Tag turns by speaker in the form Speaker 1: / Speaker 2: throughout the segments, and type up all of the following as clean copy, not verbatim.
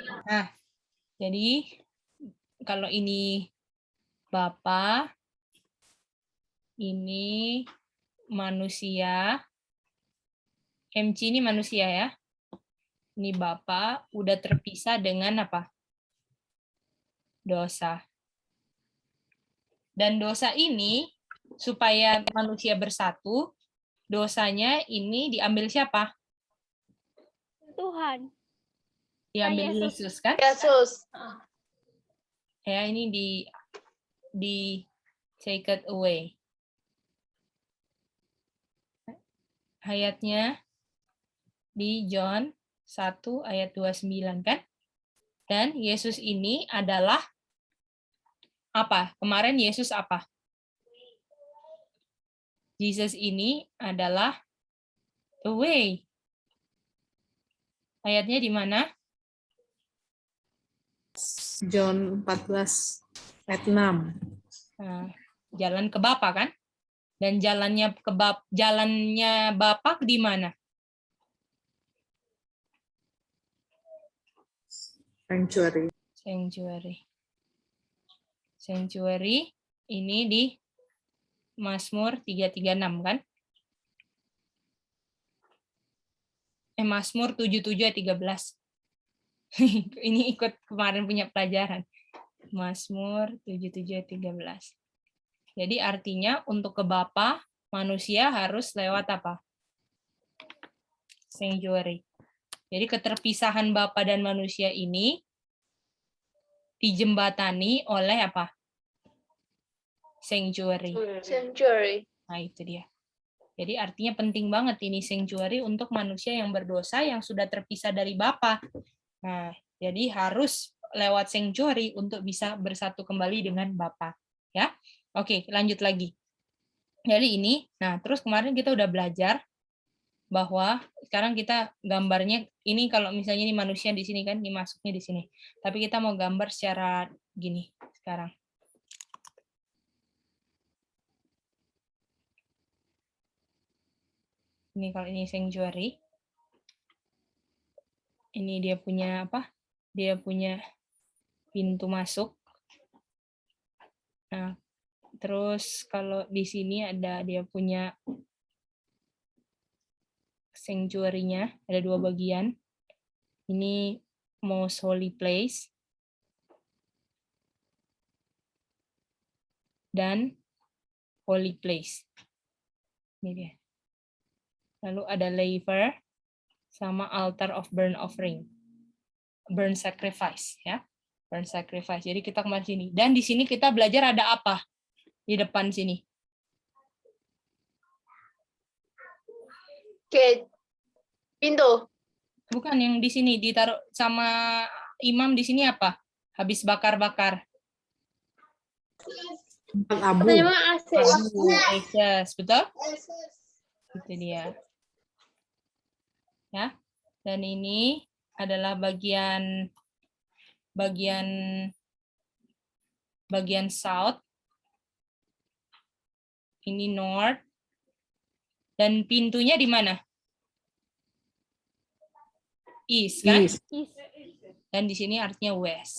Speaker 1: Nah, jadi kalau ini Bapa, ini manusia, MC ini manusia ya. Ini Bapa udah terpisah dengan apa? Dosa. Dan dosa ini supaya manusia bersatu, dosanya ini diambil siapa?
Speaker 2: Tuhan.
Speaker 1: Diambil
Speaker 2: Yesus.
Speaker 1: Yesus kan?
Speaker 3: Yesus.
Speaker 1: Ya, ini di take it away. Ayatnya di John 1 ayat 29 kan? Dan Yesus ini adalah apa? Kemarin Yesus apa? Jesus ini adalah the way. Ayatnya di mana?
Speaker 4: John 14 ayat 6.
Speaker 1: Nah, jalan ke Bapa kan? Dan jalannya Bapa di mana?
Speaker 4: Sanctuary.
Speaker 1: Sanctuary ini di Mazmur 336 kan? Mazmur 77 ayat 13. Ini ikut kemarin punya pelajaran. Mazmur 77 ayat 13. Jadi artinya untuk ke Bapa, manusia harus lewat apa? Sanctuary. Jadi keterpisahan Bapa dan manusia ini dijembatani oleh apa? Sanctuary.
Speaker 3: Sanctuary.
Speaker 1: Nah, itu dia. Jadi artinya penting banget ini sanctuary untuk manusia yang berdosa yang sudah terpisah dari Bapa. Nah, jadi harus lewat sanctuary untuk bisa bersatu kembali dengan Bapa. Ya. Oke, lanjut lagi. Jadi ini, nah terus kemarin kita udah belajar bahwa sekarang kita gambarnya ini kalau misalnya ini manusia di sini kan, ini masuknya di sini. Tapi kita mau gambar secara gini sekarang. Ini kalau ini sanctuary. Ini dia punya apa? Dia punya pintu masuk. Nah, terus kalau di sini ada dia punya sanctuary-nya, ada 2 bagian. Ini most holy place dan holy place. Ini dia. Lalu ada laver sama altar of burnt offering. Burnt sacrifice ya. Burnt sacrifice. Jadi kita kemarin sini. Dan di sini kita belajar ada apa? Di depan sini.
Speaker 3: Oke. Pintu.
Speaker 1: Bukan yang di sini ditaruh sama imam di sini apa? Habis bakar-bakar.
Speaker 4: Tempat abu.
Speaker 1: Ashes, betul? Itu dia. Ya. Dan ini adalah bagian south. Ini north. Dan pintunya di mana? East kan?
Speaker 4: East.
Speaker 1: Dan di sini artinya west.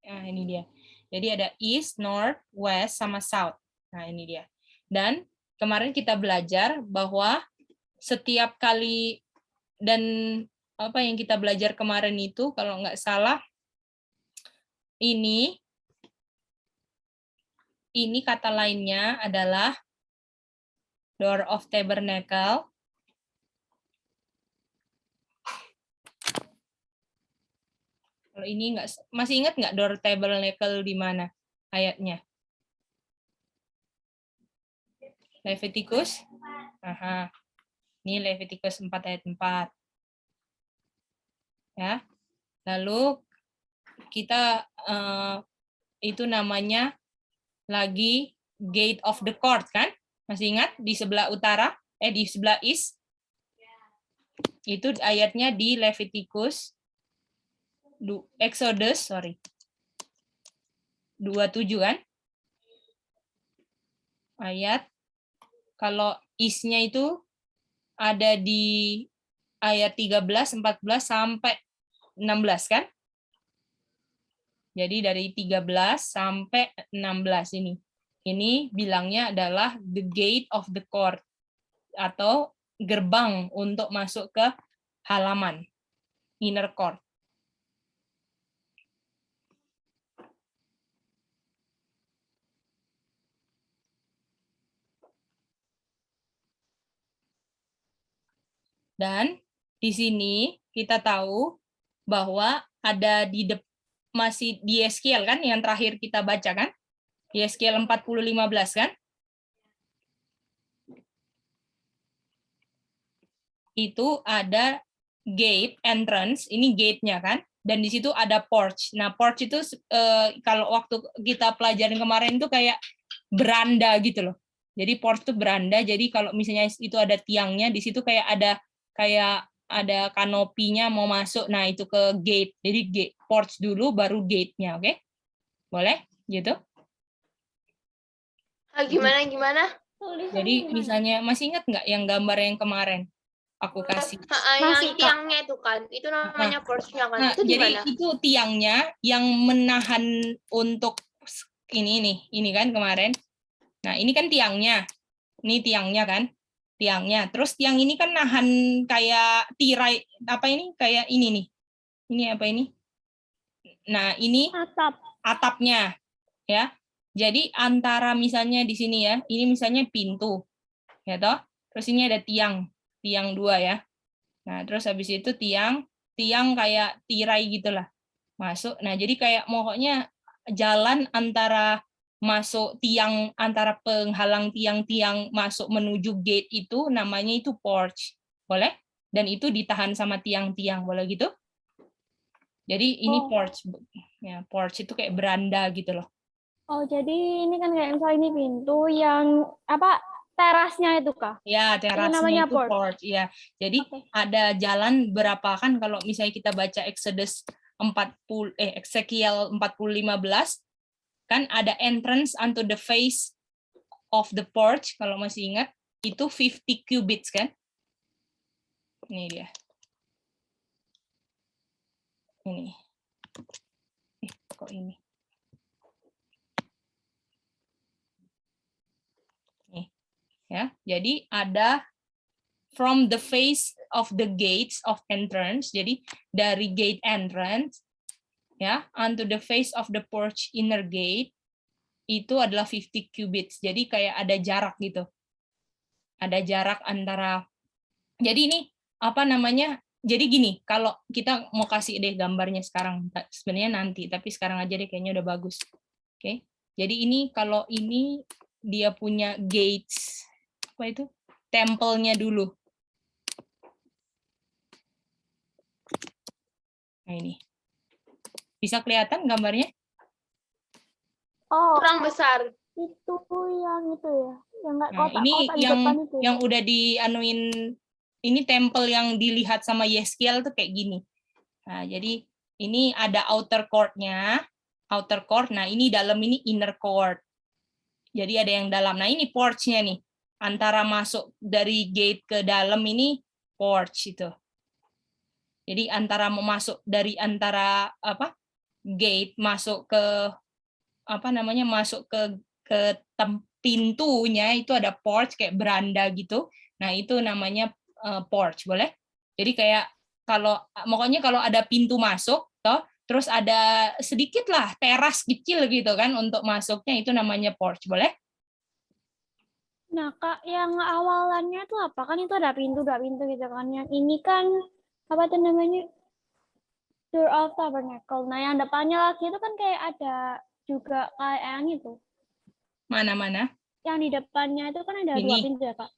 Speaker 1: Nah, ini dia. Jadi ada east, north, west, sama south. Nah, ini dia. Dan kemarin kita belajar bahwa setiap kali dan apa yang kita belajar kemarin itu, kalau nggak salah, ini kata lainnya adalah door of tabernacle. Kalau ini nggak, masih ingat nggak door tabernacle di mana ayatnya? Leviticus. Aha. Ini Leviticus 4 ayat 4. Ya. Lalu kita itu namanya lagi gate of the court kan? Masih ingat di sebelah utara? Di sebelah east? Itu ayatnya di Leviticus Exodus 27 kan? Ayat kalau is-nya itu ada di ayat 13, 14 sampai 16 kan? Jadi dari 13 sampai 16 ini. Ini bilangnya adalah the gate of the court atau gerbang untuk masuk ke halaman, inner court. Dan di sini kita tahu bahwa ada masih di Yeskiel kan yang terakhir kita baca kan? Yeskiel 40:15 kan? Itu ada gate entrance, ini gate-nya kan? Dan di situ ada porch. Nah, porch itu kalau waktu kita pelajarin kemarin itu kayak beranda gitu loh. Jadi porch itu beranda. Jadi kalau misalnya itu ada tiangnya, di situ kayak ada kanopinya mau masuk. Nah, itu ke gate. Jadi gate porch dulu baru gate-nya, oke? Boleh? Gitu.
Speaker 3: Gimana?
Speaker 1: Jadi misalnya masih ingat nggak yang gambar yang kemarin aku kasih?
Speaker 3: Yang tiangnya itu kan, itu namanya porch-nya kan.
Speaker 1: Nah,
Speaker 3: Itu
Speaker 1: jadi
Speaker 3: gimana?
Speaker 1: itu tiangnya yang menahan untuk ini kan kemarin. Nah, ini kan tiangnya. Ini tiangnya kan? Tiangnya. Terus tiang ini kan nahan kayak tirai apa ini? Kayak ini nih. Ini apa ini? Nah, ini atapnya ya. Jadi antara misalnya di sini ya, ini misalnya pintu. Ya toh? Terus ini ada tiang 2 ya. Nah, terus habis itu tiang kayak tirai gitulah. Masuk. Nah, jadi kayak pokoknya jalan antara masuk tiang, antara penghalang tiang-tiang masuk menuju gate itu namanya itu porch. Boleh? Dan itu ditahan sama tiang-tiang. Boleh gitu? Jadi ini porch. Ya, porch itu kayak beranda gitu loh.
Speaker 2: Oh, jadi ini kan kayak misalnya ini pintu yang apa terasnya itu kah?
Speaker 1: Ya, terasnya itu porch. Ya. Jadi ada jalan berapa kan kalau misalnya kita baca Exodus Ezekiel 40:15 kan ada entrance unto the face of the porch kalau masih ingat itu 50 cubits kan? Ini dia. Ini. Kok ini? Nih. Ya, jadi ada from the face of the gates of entrance. Jadi dari gate entrance ya, unto the face of the porch inner gate itu adalah 50 cubits. Jadi kayak ada jarak gitu. Ada jarak antara. Jadi ini apa namanya? Jadi gini, kalau kita mau kasih deh gambarnya sekarang, sebenarnya nanti, tapi sekarang aja deh kayaknya udah bagus. Oke. Jadi ini kalau ini dia punya gates apa itu? Tempelnya dulu. Nah ini. Bisa kelihatan gambarnya?
Speaker 2: Oh,
Speaker 3: Kurang besar.
Speaker 2: itu yang itu ya, yang nggak
Speaker 1: Nah,
Speaker 2: kotak-kotak
Speaker 1: ini
Speaker 2: di depan itu.
Speaker 1: yang udah dianuin, ini tempel yang dilihat sama Yeskiel tuh kayak gini. Nah, jadi ini ada outer court-nya, outer court. Nah, ini dalam ini inner court. Jadi ada yang dalam. Nah, ini porch-nya nih. Antara masuk dari gate ke dalam ini porch itu. Jadi antara memasuk dari antara apa? Gate masuk ke apa namanya? Masuk ke pintunya itu ada porch kayak beranda gitu. Nah, itu namanya porch, boleh? Jadi kayak pokoknya kalau ada pintu masuk toh, terus ada sedikit lah teras kecil gitu kan untuk masuknya itu namanya porch, boleh?
Speaker 2: Nah, Kak, yang awalannya itu apa? Kan itu ada pintu gitu kan. Yang ini kan apa tuh namanya? Door of Tabernacle. Nah, yang depannya lagi itu kan kayak ada juga kayak yang itu.
Speaker 1: Mana-mana?
Speaker 2: Yang di depannya itu kan ada
Speaker 1: Ini.
Speaker 2: 2 pintu ya, Kak.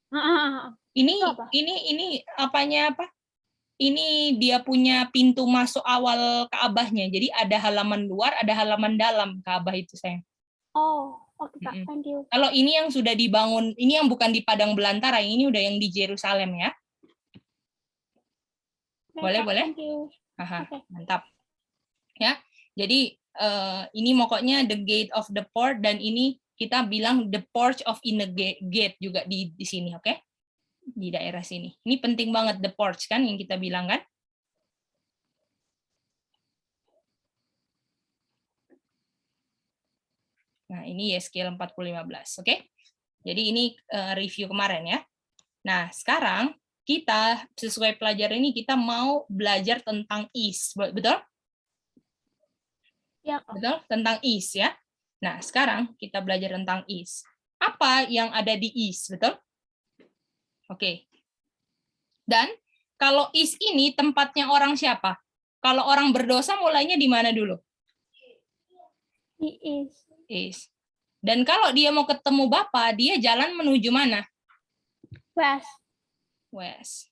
Speaker 1: Ini apanya apa? Ini dia punya pintu masuk awal Ka'bahnya. Jadi ada halaman luar, ada halaman dalam Ka'bah itu, sayang.
Speaker 2: Oh, oke, Kak. Thank you.
Speaker 1: Kalau ini yang sudah dibangun, ini yang bukan di padang belantara, ini udah yang di Yerusalem ya. Boleh, boleh?
Speaker 2: Thank you.
Speaker 1: Aha, mantap. Ya, jadi ini pokoknya the gate of the port dan ini kita bilang the porch of inner gate juga di sini, oke? Di daerah sini. Ini penting banget the porch kan yang kita bilang kan? Nah, ini YESKL 4015, oke? Jadi ini review kemarin ya. Nah, sekarang kita sesuai pelajaran ini kita mau belajar tentang is, betul?
Speaker 2: Ya, Kak.
Speaker 1: Betul? Tentang is ya. Nah, sekarang kita belajar tentang is. Apa yang ada di is, betul? Oke. Dan kalau is ini tempatnya orang siapa? Kalau orang berdosa mulainya di mana dulu?
Speaker 2: He is.
Speaker 1: Is. Dan kalau dia mau ketemu Bapak, dia jalan menuju mana?
Speaker 2: West.
Speaker 1: West.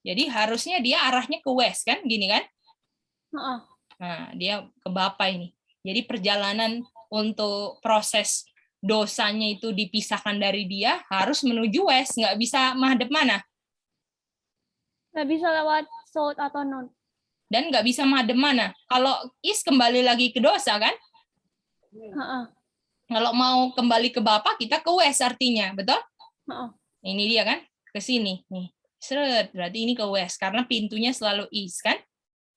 Speaker 1: Jadi harusnya dia arahnya ke west kan, gini kan?
Speaker 2: Heeh.
Speaker 1: Nah, dia ke Bapak ini. Jadi perjalanan untuk proses dosanya itu dipisahkan dari dia harus menuju west, nggak bisa madhep mana?
Speaker 2: Nggak bisa lewat south atau north.
Speaker 1: Dan nggak bisa madhep mana? Kalau is kembali lagi ke dosa kan?
Speaker 2: Heeh.
Speaker 1: Kalau mau kembali ke Bapak, kita ke west artinya, betul?
Speaker 2: Heeh.
Speaker 1: Ini dia kan, ke sini. Nih, seret, berarti ini ke west, karena pintunya selalu east kan?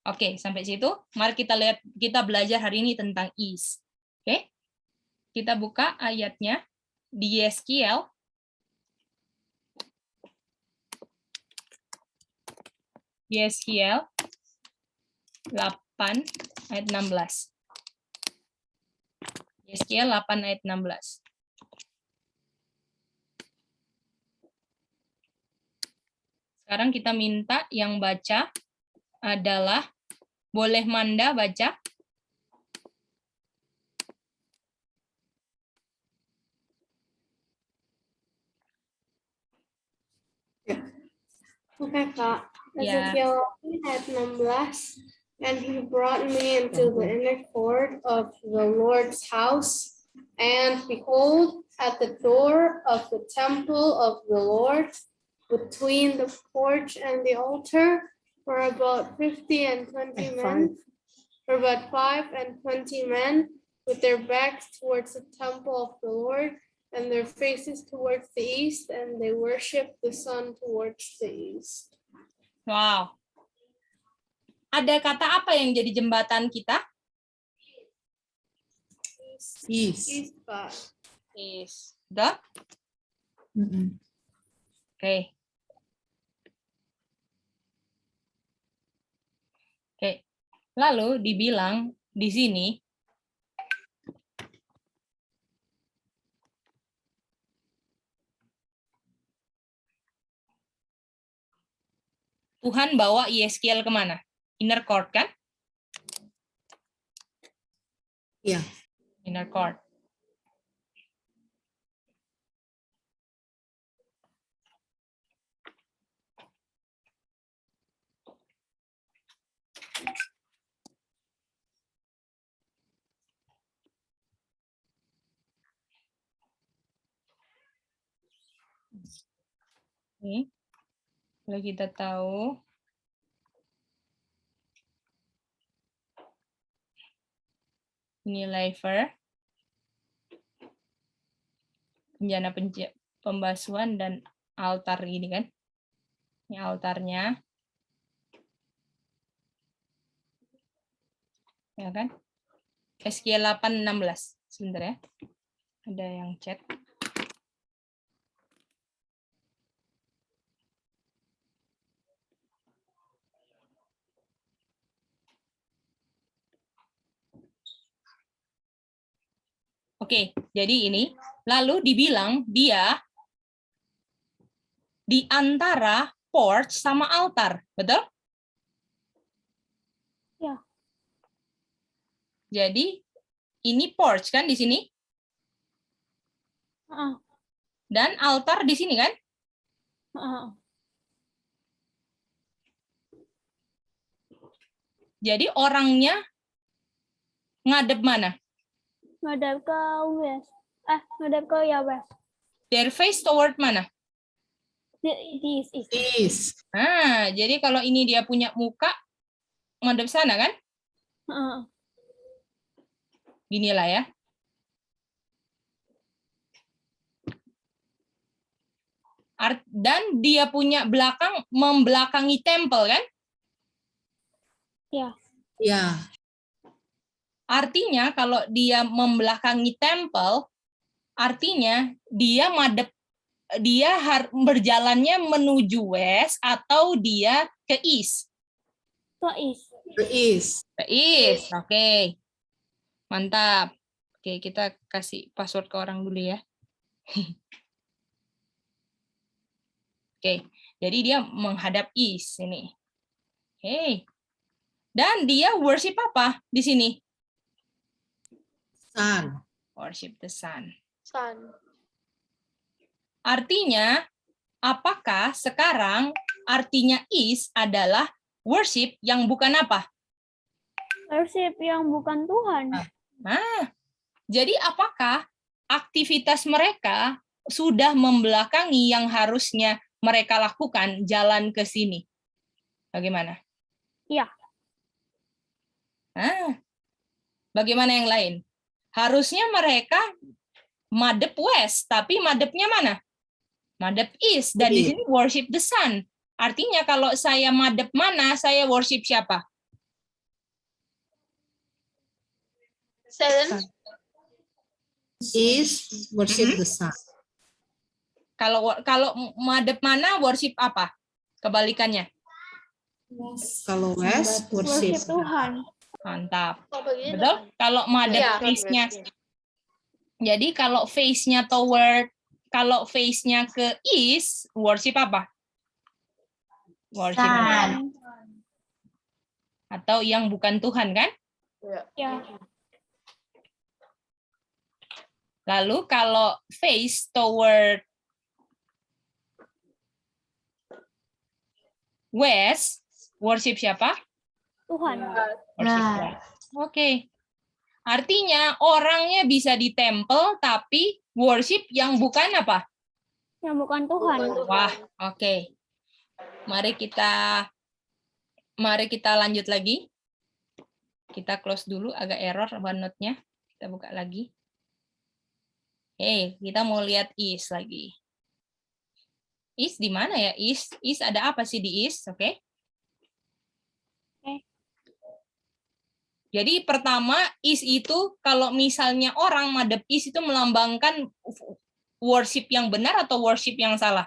Speaker 1: Oke, sampai situ. Mari kita lihat, kita belajar hari ini tentang east. Oke, kita buka ayatnya di YESKL. YESKL 8 ayat 16. YESKL 8 ayat 16. Sekarang kita minta yang baca adalah, boleh Manda baca?
Speaker 3: Oke, Kak.
Speaker 1: Ya.
Speaker 3: Ezekiel ayat 16. And he brought me into the inner court of the Lord's house, and behold, at the door of the temple of the Lord, between the porch and the altar, were about 50 and 20 men, or about 5 and 20 men, with their backs towards the temple of the Lord, and their faces towards the east, and they worshiped the sun towards the east.
Speaker 1: Wow. Ada kata apa yang jadi jembatan kita?
Speaker 4: Is.
Speaker 3: East, Kak.
Speaker 1: Is. Udah?
Speaker 4: Mm-mm.
Speaker 1: Oke. Oke. Lalu dibilang di sini, Tuhan bawa YESKL kemana? Inner court kan?
Speaker 4: Iya.
Speaker 1: Inner court. Nih, kalau kita tahu ini laver, penjana pembasuhan dan altar ini kan. Ini altarnya. Ya kan? YESKL 8:16. Sebentar ya. Ada yang chat. Oke, jadi ini. Lalu dibilang dia di antara porch sama altar, betul?
Speaker 2: Ya.
Speaker 1: Jadi ini porch kan di sini,
Speaker 2: Heeh.
Speaker 1: dan altar di sini kan?
Speaker 2: Heeh.
Speaker 1: Jadi orangnya ngadep mana?
Speaker 2: Ngadep ke west. Ngadep ke ya west.
Speaker 1: Their face toward mana?
Speaker 2: Di east.
Speaker 4: Is.
Speaker 1: Nah, jadi kalau ini dia punya muka ngadep sana kan?
Speaker 2: Heeh.
Speaker 1: Ginilah ya. Dan dia punya belakang membelakangi temple kan?
Speaker 2: Ya.
Speaker 4: Ya.
Speaker 1: Artinya kalau dia membelakangi temple, artinya dia berjalannya menuju west atau dia ke east.
Speaker 2: Ke east.
Speaker 4: Ke east.
Speaker 1: Ke east, oke. Mantap. Oke, kita kasih password ke orang dulu ya. Oke, jadi dia menghadap east ini. Oke. Dan dia worship apa di sini?
Speaker 4: Sun.
Speaker 1: Worship the sun.
Speaker 3: Sun.
Speaker 1: Artinya, apakah sekarang artinya is adalah worship yang bukan apa?
Speaker 2: Worship yang bukan Tuhan.
Speaker 1: Nah, jadi apakah aktivitas mereka sudah membelakangi yang harusnya mereka lakukan jalan ke sini? Bagaimana?
Speaker 2: Iya.
Speaker 1: Bagaimana yang lain? Harusnya mereka madep west, tapi madepnya mana? Madep east, dan di sini worship the sun. Artinya kalau saya madep mana, saya worship siapa?
Speaker 3: Seven.
Speaker 4: East, worship the sun.
Speaker 1: Kalau madep mana, worship apa? Kebalikannya.
Speaker 4: Kalau west,
Speaker 2: Worship
Speaker 4: worship
Speaker 2: Tuhan.
Speaker 1: Mantap.
Speaker 3: Oh, begitu.
Speaker 1: Betul? Kalau madep
Speaker 3: Iya.
Speaker 1: face-nya. Jadi kalau face-nya kalau face-nya ke east, worship apa? Worship apa? Atau yang bukan Tuhan, kan?
Speaker 2: Ya.
Speaker 1: Lalu kalau face toward west, worship siapa?
Speaker 2: Tuhan.
Speaker 1: Worship Tuhan. Oke. Artinya orangnya bisa di temple, tapi worship yang bukan apa?
Speaker 2: Yang bukan Tuhan.
Speaker 1: Wah, oke. Mari kita lanjut lagi. Kita close dulu, agak error OneNote-nya. Kita buka lagi. Kita mau lihat is lagi. Is di mana ya? Is ada apa sih di is? Oke. Jadi pertama, is itu kalau misalnya orang madep is itu melambangkan worship yang benar atau worship yang salah?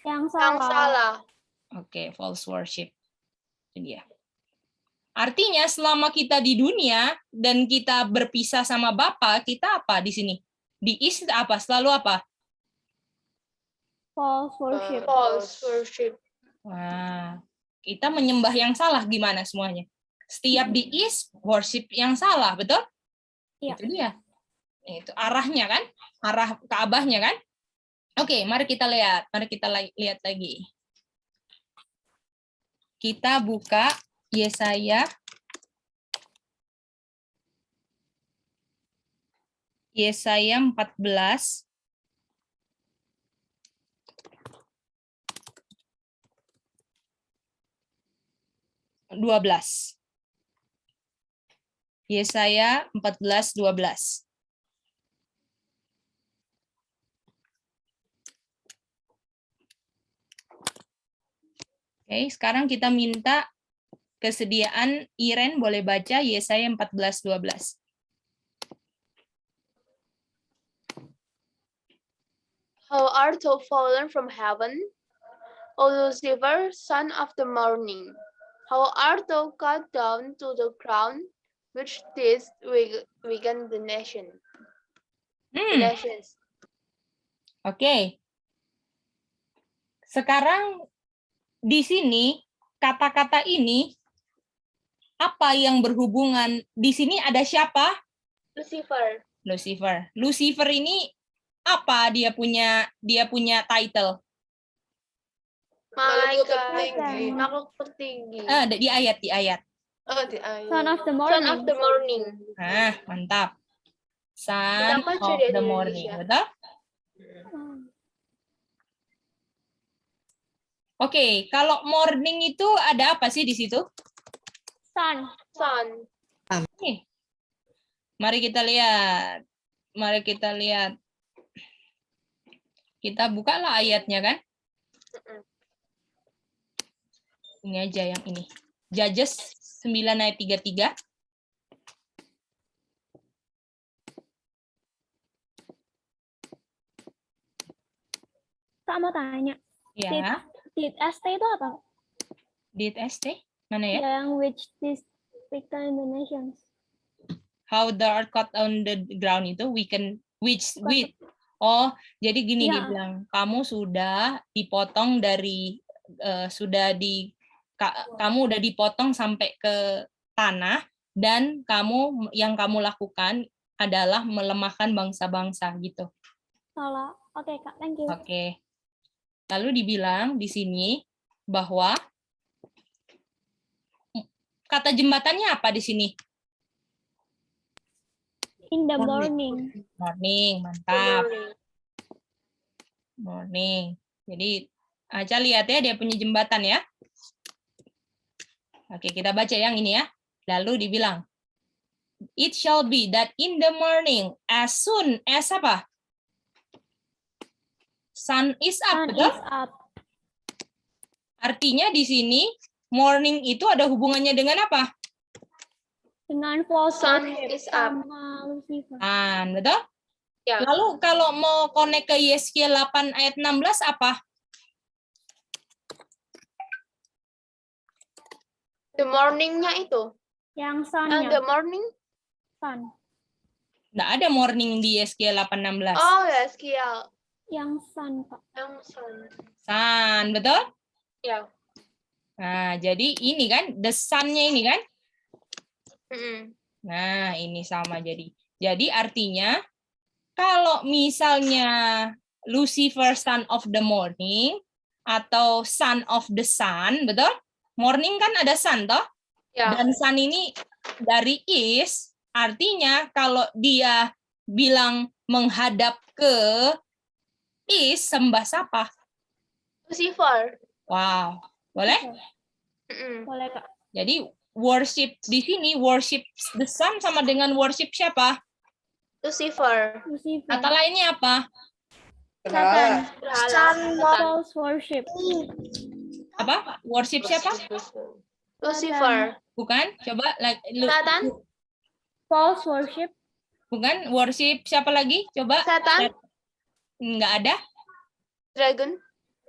Speaker 2: Yang salah.
Speaker 1: Oke, false worship. Itu dia. Artinya selama kita di dunia dan kita berpisah sama Bapa, kita apa di sini? Di is apa? Selalu apa?
Speaker 2: False worship.
Speaker 3: False worship.
Speaker 1: Wah, kita menyembah yang salah gimana semuanya? Setiap di is worship yang salah, betul?
Speaker 2: Iya.
Speaker 1: Itu dia. Itu arahnya kan? Arah Ka'bahnya kan? Oke, mari kita lihat. Mari kita lihat lagi. Kita buka Yesaya 14. Yesaya 14:12. Oke, sekarang kita minta kesediaan Iren boleh baca Yesaya 14:12.
Speaker 3: How art thou fallen from heaven, O Lucifer, son of the morning? How art thou cut down to the ground, which didst weaken the nation? The nations.
Speaker 1: Oke. Sekarang di sini kata-kata ini apa yang berhubungan? Di sini ada siapa?
Speaker 3: Lucifer.
Speaker 1: Lucifer. Lucifer ini apa dia punya title?
Speaker 3: Malaikat. Makhluk tertinggi.
Speaker 1: Di ayat.
Speaker 3: Oh, di ayat.
Speaker 2: Son of the morning.
Speaker 3: Son of the morning.
Speaker 1: Mantap. Son
Speaker 3: Kita kan
Speaker 1: of
Speaker 3: sudah
Speaker 1: the
Speaker 3: di
Speaker 1: morning,
Speaker 3: Indonesia.
Speaker 1: betul? Oke, kalau morning itu ada apa sih di situ?
Speaker 2: Sun.
Speaker 3: Sun.
Speaker 1: Oke. Mari kita lihat. Kita bukalah ayatnya kan? Ini aja yang ini. Judges 9 ayat 33.
Speaker 2: Kak mau tanya.
Speaker 1: Ya,
Speaker 2: Did ST itu apa?
Speaker 1: did ST? Mana ya?
Speaker 2: Yang which district Indonesians.
Speaker 1: How the earth caught on the ground itu which
Speaker 2: Bukan.
Speaker 1: with. Oh, jadi gini
Speaker 2: Ya.
Speaker 1: dibilang, kamu sudah dipotong dari kamu udah dipotong sampai ke tanah dan yang kamu lakukan adalah melemahkan bangsa-bangsa gitu.
Speaker 2: Salah. Oke, Kak. Thank you.
Speaker 1: Oke. Lalu dibilang di sini bahwa kata jembatannya apa di sini?
Speaker 2: In the
Speaker 4: Morning.
Speaker 2: morning.
Speaker 1: Morning, mantap. Morning. Jadi Aca lihat ya dia punya jembatan ya. Oke, kita baca yang ini ya. Lalu dibilang, it shall be that in the morning, as soon as apa? Sun is up,
Speaker 2: Sun
Speaker 1: betul?
Speaker 2: is up.
Speaker 1: Artinya di sini morning itu ada hubungannya dengan apa?
Speaker 2: Dengan false
Speaker 3: Sun
Speaker 2: worship
Speaker 3: is up.
Speaker 2: sama Lucifer.
Speaker 1: Sun, betul?
Speaker 3: Ya.
Speaker 1: Lalu kalau mau connect ke Yeskiel 8 ayat 16 apa?
Speaker 3: The morning-nya itu.
Speaker 2: Yang
Speaker 3: The
Speaker 2: sunnya.
Speaker 3: morning.
Speaker 2: Sun.
Speaker 1: Nggak ada morning di Yeskiel 8:16.
Speaker 3: Oh, ya, Yeskiel.
Speaker 2: Yang sun, Pak.
Speaker 3: Yang sun.
Speaker 1: Sun, betul?
Speaker 3: Ya.
Speaker 1: Nah, jadi ini kan, the sun-nya ini kan?
Speaker 3: Mm-mm.
Speaker 1: Nah, ini sama jadi. Jadi artinya, kalau misalnya Lucifer son of the morning, atau son of the sun, betul? Morning kan ada sun, toh?
Speaker 3: Ya.
Speaker 1: Dan sun ini dari east, artinya kalau dia bilang menghadap ke east, sembah siapa?
Speaker 3: Lucifer.
Speaker 1: Wow, boleh?
Speaker 3: Mm-mm.
Speaker 2: Boleh, Kak.
Speaker 1: Jadi worship di sini, worship the sun sama dengan worship siapa?
Speaker 3: Lucifer.
Speaker 2: Lucifer.
Speaker 1: Kata lainnya apa?
Speaker 2: Satan.
Speaker 3: Berhala.
Speaker 2: False worship.
Speaker 1: Apa? Worship siapa?
Speaker 3: Lucifer.
Speaker 1: Bukan? Coba
Speaker 3: Satan.
Speaker 2: False worship.
Speaker 1: bukan worship siapa lagi? Coba.
Speaker 3: Satan.
Speaker 1: Nggak ada?
Speaker 3: Dragon.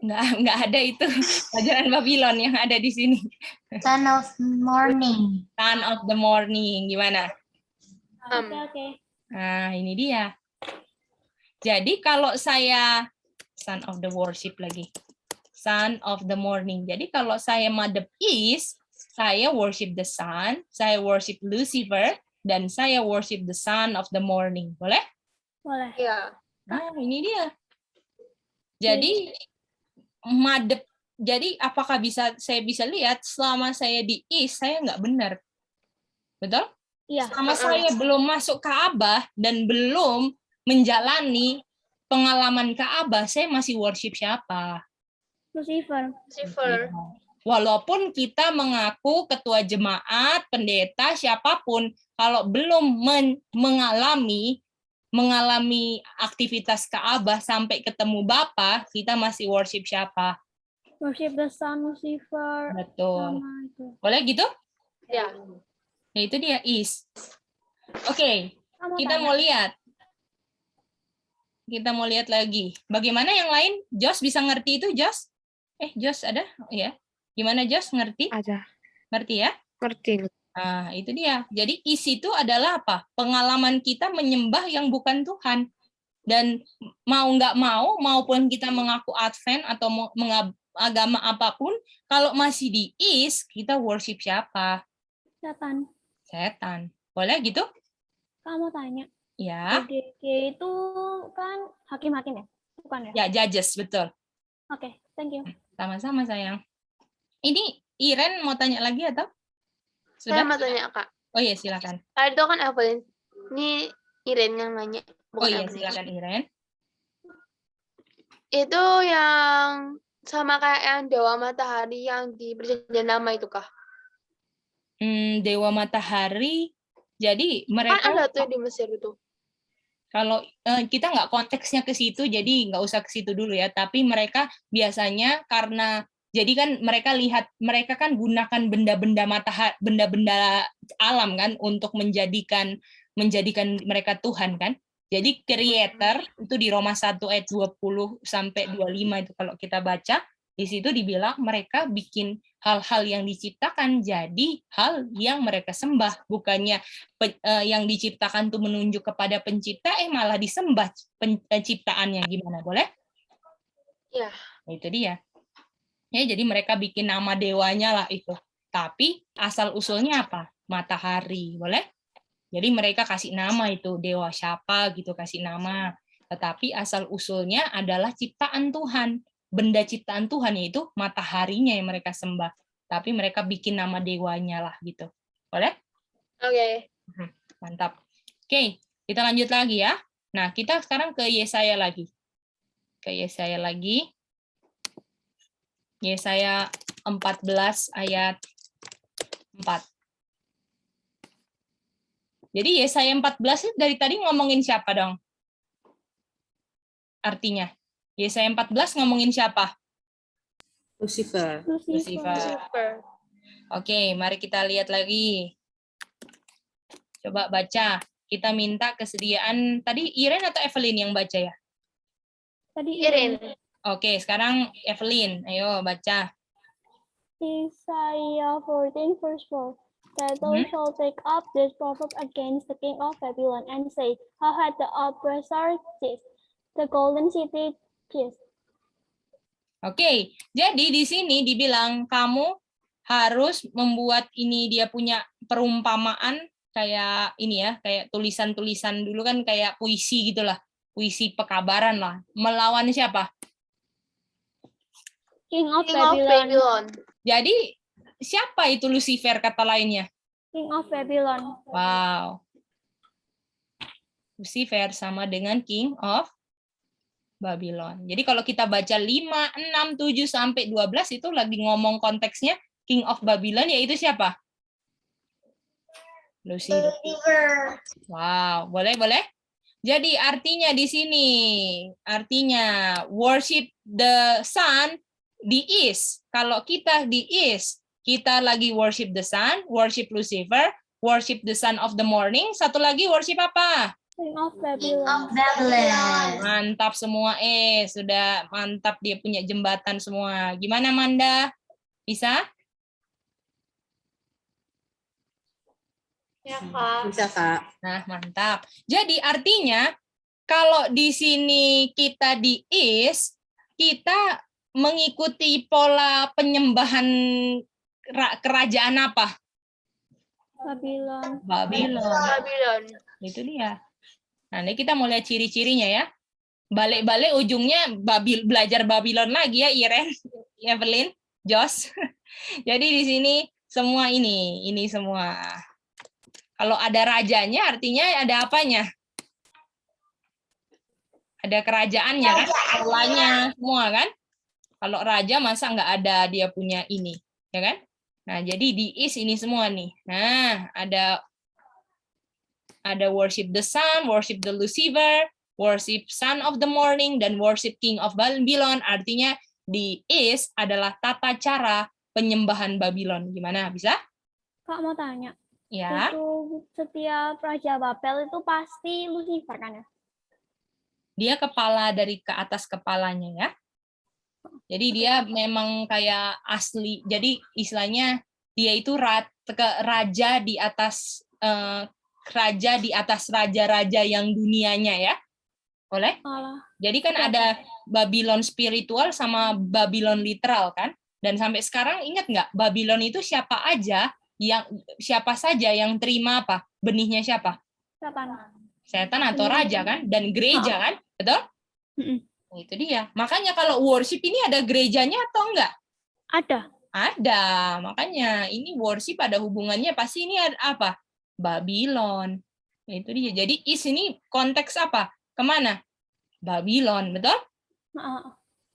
Speaker 1: Nggak ada itu. Ajaran Babylon yang ada di sini.
Speaker 5: Son of morning.
Speaker 1: Son of the morning. Gimana?
Speaker 2: Oke.
Speaker 1: Nah, ini dia. Jadi kalau saya son of the worship lagi. Son of the morning. Jadi kalau saya madep east, saya worship the sun, saya worship Lucifer, dan saya worship the son of the morning. Boleh?
Speaker 2: Boleh.
Speaker 3: Ya.
Speaker 1: Nah, ini dia. Jadi madep. Jadi apakah saya bisa lihat selama saya di east saya nggak benar, betul?
Speaker 2: Iya.
Speaker 1: Selama saya belum masuk Ka'bah dan belum menjalani pengalaman Ka'bah, saya masih worship siapa?
Speaker 2: Lucifer.
Speaker 3: Lucifer.
Speaker 1: Walaupun kita mengaku ketua jemaat, pendeta, siapapun, kalau belum mengalami aktivitas Ka'bah sampai ketemu Bapa, kita masih worship siapa?
Speaker 2: Worship the sun, Lucifer.
Speaker 1: Betul.
Speaker 2: Sama itu.
Speaker 1: Boleh gitu?
Speaker 3: Ya.
Speaker 1: Nah, itu dia is. Oke,
Speaker 2: Kamu
Speaker 1: kita
Speaker 2: tanya.
Speaker 1: mau lihat. Kita mau lihat lagi. Bagaimana yang lain? Jos bisa ngerti itu, Jos? Jos ada? Oh, ya. Gimana Jos ngerti?
Speaker 6: Ada.
Speaker 1: Ngerti ya?
Speaker 6: Ngerti.
Speaker 1: Nah, itu dia. Jadi is itu adalah apa? Pengalaman kita menyembah yang bukan Tuhan. Dan mau nggak mau, maupun kita mengaku Advent atau agama apapun, kalau masih di is, kita worship siapa?
Speaker 2: Setan.
Speaker 1: Setan. Boleh gitu?
Speaker 2: Kamu tanya.
Speaker 1: Ya.
Speaker 2: DDG itu kan hakim-hakim ya? Bukan ya?
Speaker 1: Ya, judges, betul.
Speaker 2: Oke, thank you.
Speaker 1: Sama-sama, sayang. Ini Iren mau tanya lagi atau?
Speaker 3: Saya
Speaker 1: Sudah?
Speaker 3: mau tanya, Kak.
Speaker 1: Oh iya, silakan.
Speaker 3: Tadi itu kan Evelyn. Ini Iren yang nanya.
Speaker 1: Oh
Speaker 3: Bukan
Speaker 1: iya,
Speaker 3: Evelyn.
Speaker 1: silakan Iren.
Speaker 3: Itu yang sama kayak yang Dewa Matahari yang di Perjanjian Lama itu, Kak?
Speaker 1: Dewa Matahari. Jadi
Speaker 3: Kan
Speaker 1: mereka
Speaker 3: ada tuh di Mesir itu.
Speaker 1: kalau kita nggak konteksnya ke situ, jadi nggak usah ke situ dulu ya. Tapi mereka biasanya karena jadi kan mereka kan gunakan benda-benda matahari, benda-benda alam kan untuk menjadikan mereka Tuhan kan. Jadi creator itu di Roma 1 ayat 20 sampai 25 itu kalau kita baca, di situ dibilang mereka bikin hal-hal yang diciptakan jadi hal yang mereka sembah, bukannya yang diciptakan itu menunjuk kepada pencipta malah disembah penciptaannya. Gimana, boleh?
Speaker 6: Ya.
Speaker 1: Nah, itu dia. Ya, jadi mereka bikin nama dewanya lah itu. Tapi asal usulnya apa? Matahari, boleh? Jadi mereka kasih nama itu dewa siapa gitu, kasih nama. Tetapi asal usulnya adalah ciptaan Tuhan. Benda ciptaan Tuhan yaitu mataharinya yang mereka sembah. Tapi mereka bikin nama dewanya lah gitu. Boleh?
Speaker 6: Oke.
Speaker 1: Mantap. Oke, kita lanjut lagi ya. Nah, kita sekarang ke Yesaya lagi. Ke Yesaya lagi. Yesaya 14 ayat 4. Jadi Yesaya 14 itu dari tadi ngomongin siapa dong? Artinya. Yesaya 14 ngomongin siapa?
Speaker 4: Lucifer.
Speaker 1: Lucifer. Oke, mari kita lihat lagi. Coba baca. Kita minta kesediaan. Tadi Iren atau Evelyn yang baca ya?
Speaker 2: Tadi
Speaker 6: Irin.
Speaker 1: Oke, sekarang Evelyn. Ayo baca.
Speaker 2: Isaiah 14 verse 4. That thou shalt take up this proverb against the king of Babylon and say, how had the oppressor seized the golden city kissed.
Speaker 1: Oke, jadi di sini dibilang kamu harus membuat ini, dia punya perumpamaan kayak ini ya, kayak tulisan-tulisan dulu kan kayak puisi gitulah, puisi pekabaran lah. Melawan siapa?
Speaker 2: King of
Speaker 6: King of
Speaker 2: Babylon.
Speaker 6: Babylon.
Speaker 1: Jadi siapa itu Lucifer kata lainnya?
Speaker 2: King of Babylon.
Speaker 1: Wow. Lucifer sama dengan King of Babylon. Jadi kalau kita baca 5, 6, 7 sampai 12 itu lagi ngomong konteksnya King of Babylon yaitu siapa? Lucifer. Wow, boleh. Jadi artinya di sini, artinya worship the sun di east. Kalau kita di east, kita lagi worship the sun, worship Lucifer, worship the son of the morning. Satu lagi worship apa?
Speaker 2: King of Babylon.
Speaker 1: Mantap semua, sudah mantap, dia punya jembatan semua. Gimana Manda? Bisa?
Speaker 3: Ya, Kak.
Speaker 4: Bisa, Kak.
Speaker 1: Nah, mantap. Jadi artinya kalau di sini kita di East, kita mengikuti pola penyembahan kerajaan apa?
Speaker 2: Babylon.
Speaker 6: Babylon.
Speaker 1: Itu dia. Nah, ini kita mau lihat ciri-cirinya ya. Balik-balik ujungnya belajar Babylon lagi ya, Iren, Evelyn, Josh. Jadi di sini semua ini semua. Kalau ada rajanya artinya ada apanya? Ada kerajaannya kan, polanya semua kan. Kalau raja masa nggak ada dia punya ini, ya kan? Nah, jadi di East ini semua nih. Nah, ada worship the sun, worship the Lucifer, worship son of the morning, dan worship king of Babylon. Artinya di East adalah tata cara penyembahan Babylon. Gimana? Bisa?
Speaker 2: Kak mau tanya.
Speaker 1: Ya.
Speaker 2: Itu setiap Raja Babel itu pasti Lucifer kan ya?
Speaker 1: Dia kepala dari ke atas kepalanya ya. Jadi dia memang kayak asli. Jadi istilahnya dia itu raja di atas raja-raja yang dunianya ya. Boleh? Jadi kan ada Babylon spiritual sama Babylon literal kan? Dan sampai sekarang ingat nggak Babylon itu siapa saja yang terima apa? Benihnya siapa? Setan atau raja kan? Dan gereja kan? Betul? Itu dia. Makanya kalau worship ini ada gerejanya atau enggak? Ada. Makanya ini worship ada hubungannya pasti ini ada apa? Babylon. Itu dia. Jadi is ini konteks apa? Kemana? Babylon, betul?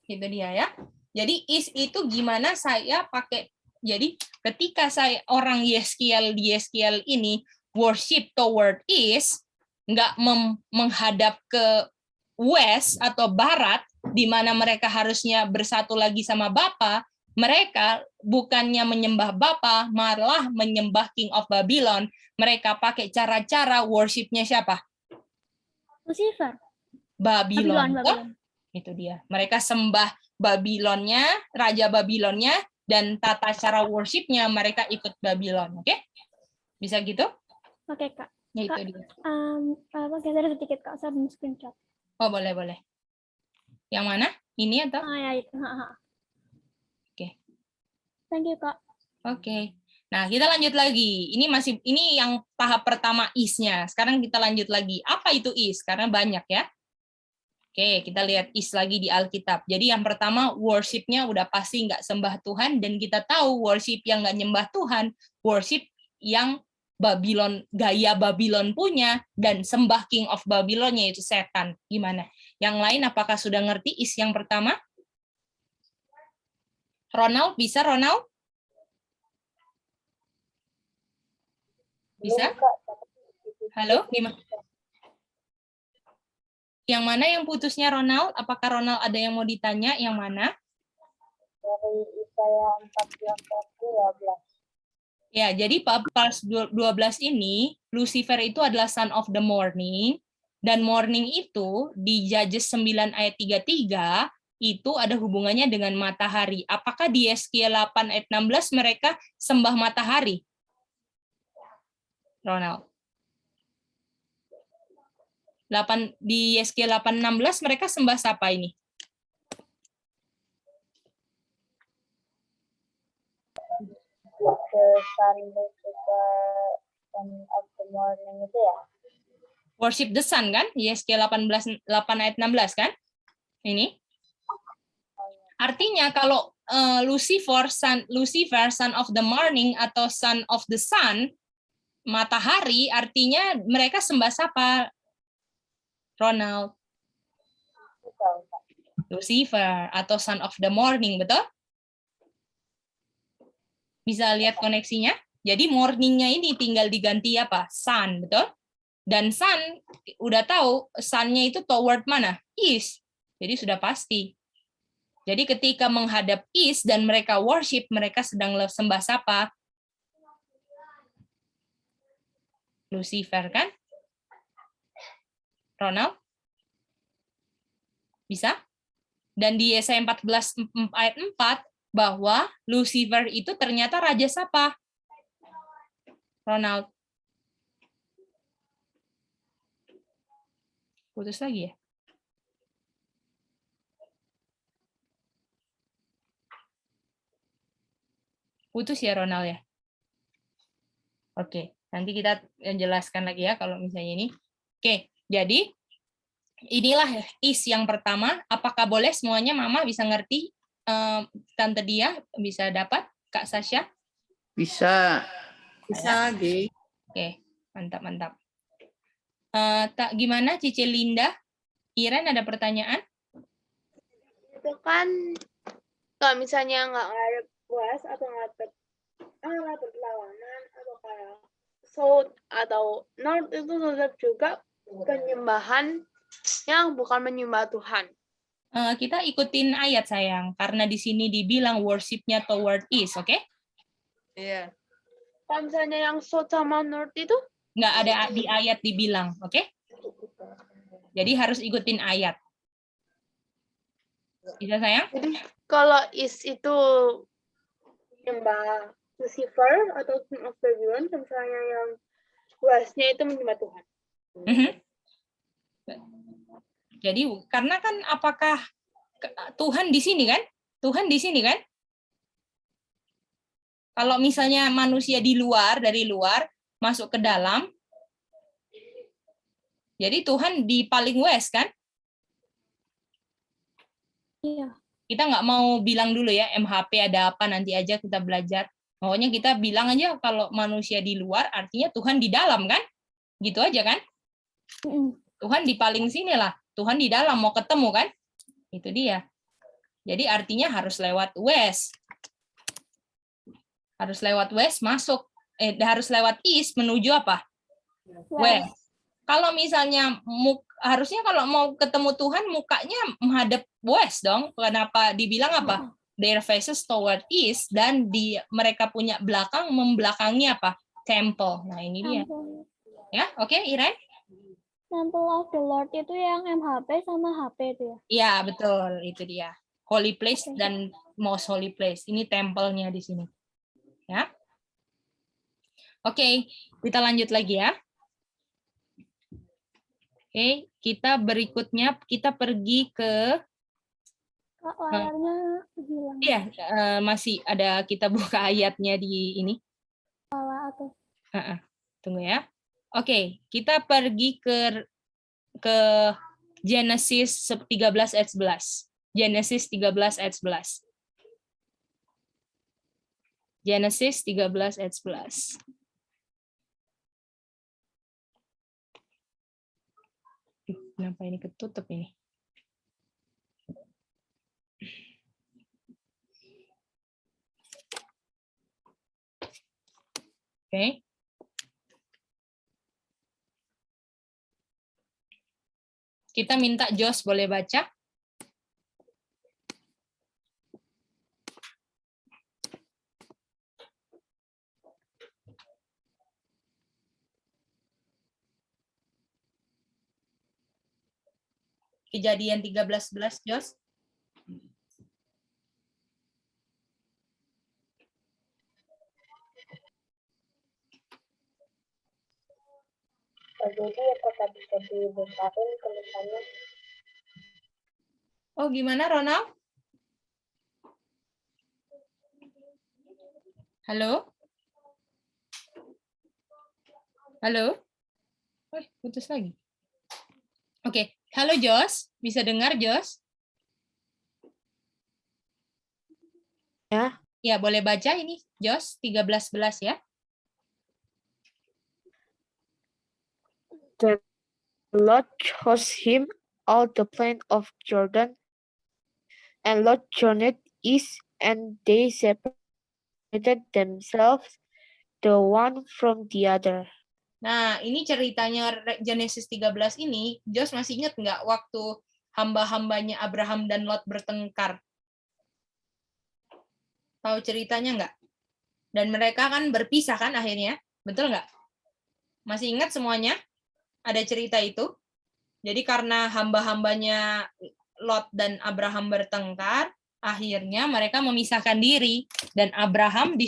Speaker 1: Itu dia ya. Jadi is itu gimana saya pakai. Jadi ketika saya orang Yeskiel ini worship toward is, nggak menghadap ke west atau barat, di mana mereka harusnya bersatu lagi sama Bapa, mereka bukannya menyembah Bapa, malah menyembah King of Babylon. Mereka pakai cara-cara worshipnya siapa?
Speaker 2: Lucifer.
Speaker 1: Babylon.
Speaker 2: Babylon.
Speaker 1: Itu dia. Mereka sembah Babylonnya, Raja Babylonnya, dan tata cara worshipnya mereka ikut Babylon. Oke? Bisa gitu?
Speaker 2: Oke, Kak.
Speaker 1: Ya, itu
Speaker 2: Kak,
Speaker 1: dia.
Speaker 2: geser sedikit, Kak. Saya belum screenshot.
Speaker 1: Oh, boleh, boleh. Yang mana? Ini atau?
Speaker 2: Ya itu.
Speaker 1: Oke.
Speaker 2: Thank you, Kak.
Speaker 1: Oke. Nah, kita lanjut lagi. Ini yang tahap pertama is-nya. Sekarang kita lanjut lagi. Apa itu is? Karena banyak ya. Oke, kita lihat is lagi di Alkitab. Jadi yang pertama, worship-nya udah pasti nggak sembah Tuhan, dan kita tahu worship yang nggak nyembah Tuhan, worship yang Babylon, gaya Babylon punya, dan sembah King of Babylon, yaitu setan. Gimana? Yang lain apakah sudah ngerti is yang pertama? Ronald, bisa Ronald? Bisa? Halo, gimana? Yang mana yang putusnya Ronald? Apakah Ronald ada yang mau ditanya? Yang mana?
Speaker 6: Dari Isaya 14:12.
Speaker 1: Ya, jadi pas 12 ini, Lucifer itu adalah son of the morning, dan morning itu di Judges 9 ayat 33, itu ada hubungannya dengan matahari. Apakah di Yeskiel 8 ayat 16 mereka sembah matahari? Ronald. Di Yeskiel 8:16 mereka sembah siapa ini?
Speaker 6: The sun, Lucifer, son of the morning itu ya?
Speaker 1: Worship the sun kan? Yeskiel 8 ayat 16 kan? Ini. Artinya kalau Lucifer, son of the morning atau son of the sun, matahari, artinya mereka sembah siapa? Ronald. Lucifer atau son of the morning, betul? Bisa lihat koneksinya? Jadi morningnya ini tinggal diganti apa? Sun, betul? Dan sun, udah tahu, sun-nya itu toward mana? East. Jadi sudah pasti. Jadi ketika menghadap east dan mereka worship, mereka sedang sembah siapa? Lucifer, kan? Ronald? Bisa? Dan di Yesaya 14 ayat 4, bahwa Lucifer itu ternyata raja siapa? Ronald. Putus lagi ya? Putus ya Ronald ya? Oke, nanti kita jelaskan lagi ya kalau misalnya ini. Oke, jadi inilah is yang pertama. Apakah boleh semuanya Mama bisa ngerti? Tante Dia bisa dapat? Kak Sasha?
Speaker 4: Bisa. Bisa, G.
Speaker 1: Oke, mantap. Gimana Cici Linda? Iren ada pertanyaan?
Speaker 6: Itu kan kalau misalnya nggak ada puas atau nggak ada perlawanan atau kayak south atau north itu tetap juga penyembahan yang bukan menyembah Tuhan.
Speaker 1: Kita ikutin ayat sayang, karena di sini dibilang worship-nya toward east, oke?
Speaker 4: Iya.
Speaker 6: Kalau misalnya yang south sama north itu
Speaker 1: Nggak ada di ayat dibilang, oke? Jadi harus ikutin ayat. Bisa sayang?
Speaker 6: jadi kalau east itu menyembah Lucifer atau King of Babylon, misalnya yang westnya itu menyembah Tuhan.
Speaker 1: Jadi karena kan apakah Tuhan di sini kan? Tuhan di sini kan? Kalau misalnya manusia dari luar masuk ke dalam, jadi Tuhan di paling west kan?
Speaker 2: Iya.
Speaker 1: Kita nggak mau bilang dulu ya MHP ada apa, nanti aja kita belajar. Pokoknya kita bilang aja kalau manusia di luar artinya Tuhan di dalam kan? Gitu aja kan? Tuhan di paling sini lah. Tuhan di dalam mau ketemu kan? Itu dia. Jadi artinya harus lewat west. Harus lewat west masuk. Harus lewat east menuju apa? West. Kalau misalnya harusnya kalau mau ketemu Tuhan mukanya menghadap west dong. Kenapa dibilang apa? Their faces toward east, dan mereka punya belakang membelakangi apa? Temple. Nah ini dia. Ya, oke, Iren?
Speaker 2: Temple of the Lord itu yang MHP sama HP itu ya?
Speaker 1: Iya, betul. Itu dia. Holy place
Speaker 2: Oke.
Speaker 1: dan most holy place. Ini tempelnya di sini. Ya. Oke, kita lanjut lagi ya. Oke, kita berikutnya kita pergi ke
Speaker 2: Kak, layarnya hilang.
Speaker 1: iya, masih ada kita buka ayatnya di ini.
Speaker 2: Salah atau
Speaker 1: Tunggu ya. Oke, kita pergi ke Genesis 13 ayat 11. Genesis 13 ayat 11. Genesis 13 ayat 11. Kenapa ini ketutup ini? Oke. Kita minta Jos boleh baca. Kejadian 13:11, Jos.
Speaker 6: Jadi apakah bisa dibesarin tulisannya?
Speaker 1: Oh, gimana, Ronald? Halo? Halo? Oh, putus lagi. Oke, halo Jos. Bisa dengar, Jos?
Speaker 4: Ya.
Speaker 1: Ya, boleh baca ini, Jos, 13:11 ya.
Speaker 6: The Lord chose him out the plain of Jordan, and Lot journeyed east, and they separated themselves the one from the other.
Speaker 1: Nah, ini ceritanya Genesis 13 ini, Jos masih ingat nggak waktu hamba-hambanya Abraham dan Lot bertengkar? Tahu ceritanya nggak? Dan mereka kan berpisah kan akhirnya, betul nggak? Masih ingat semuanya? Ada cerita itu? Jadi karena hamba-hambanya Lot dan Abraham bertengkar, akhirnya mereka memisahkan diri. Dan Abraham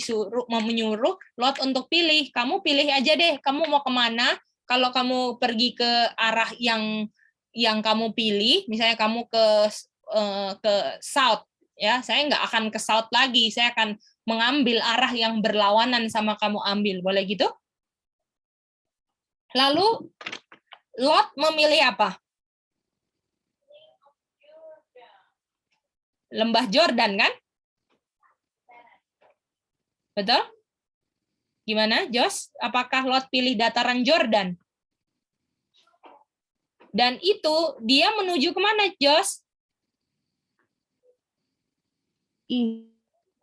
Speaker 1: menyuruh Lot untuk pilih. Kamu pilih aja deh, kamu mau kemana? Kalau kamu pergi ke arah yang kamu pilih, misalnya kamu ke south, ya, saya nggak akan ke south lagi. Saya akan mengambil arah yang berlawanan sama kamu ambil. Boleh gitu? Lalu Lot memilih apa? Lembah Jordan, kan? Betul? Gimana, Jos? Apakah Lot pilih dataran Jordan? Dan itu dia menuju kemana, Jos?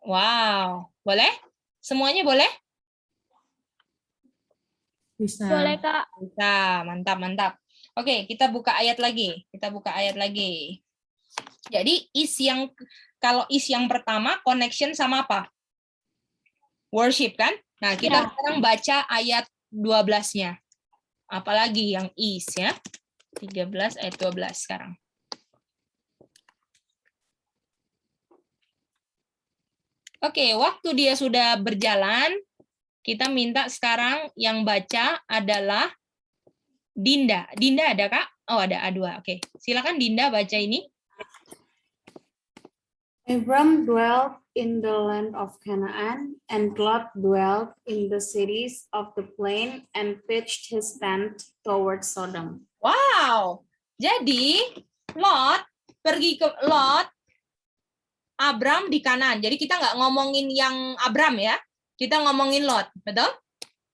Speaker 1: Wow. Boleh? Semuanya boleh?
Speaker 4: Bisa.
Speaker 2: boleh Kak?
Speaker 1: Bisa, mantap, mantap. Oke, kita buka ayat lagi. Jadi kalau yang pertama connection sama apa? Worship, kan? Nah, kita sekarang baca ayat 12-nya. Apalagi yang is ya. 13 ayat 12 sekarang. Oke, waktu dia sudah berjalan, kita minta sekarang yang baca adalah Dinda. Dinda ada, Kak? Oh, ada A2. Oke. Silakan Dinda baca ini.
Speaker 3: Abram dwelt in the land of Canaan, and Lot dwelt in the cities of the plain and pitched his tent toward Sodom.
Speaker 1: Wow. Jadi Lot Abram di kanan. Jadi kita nggak ngomongin yang Abram ya. Kita ngomongin Lot, betul?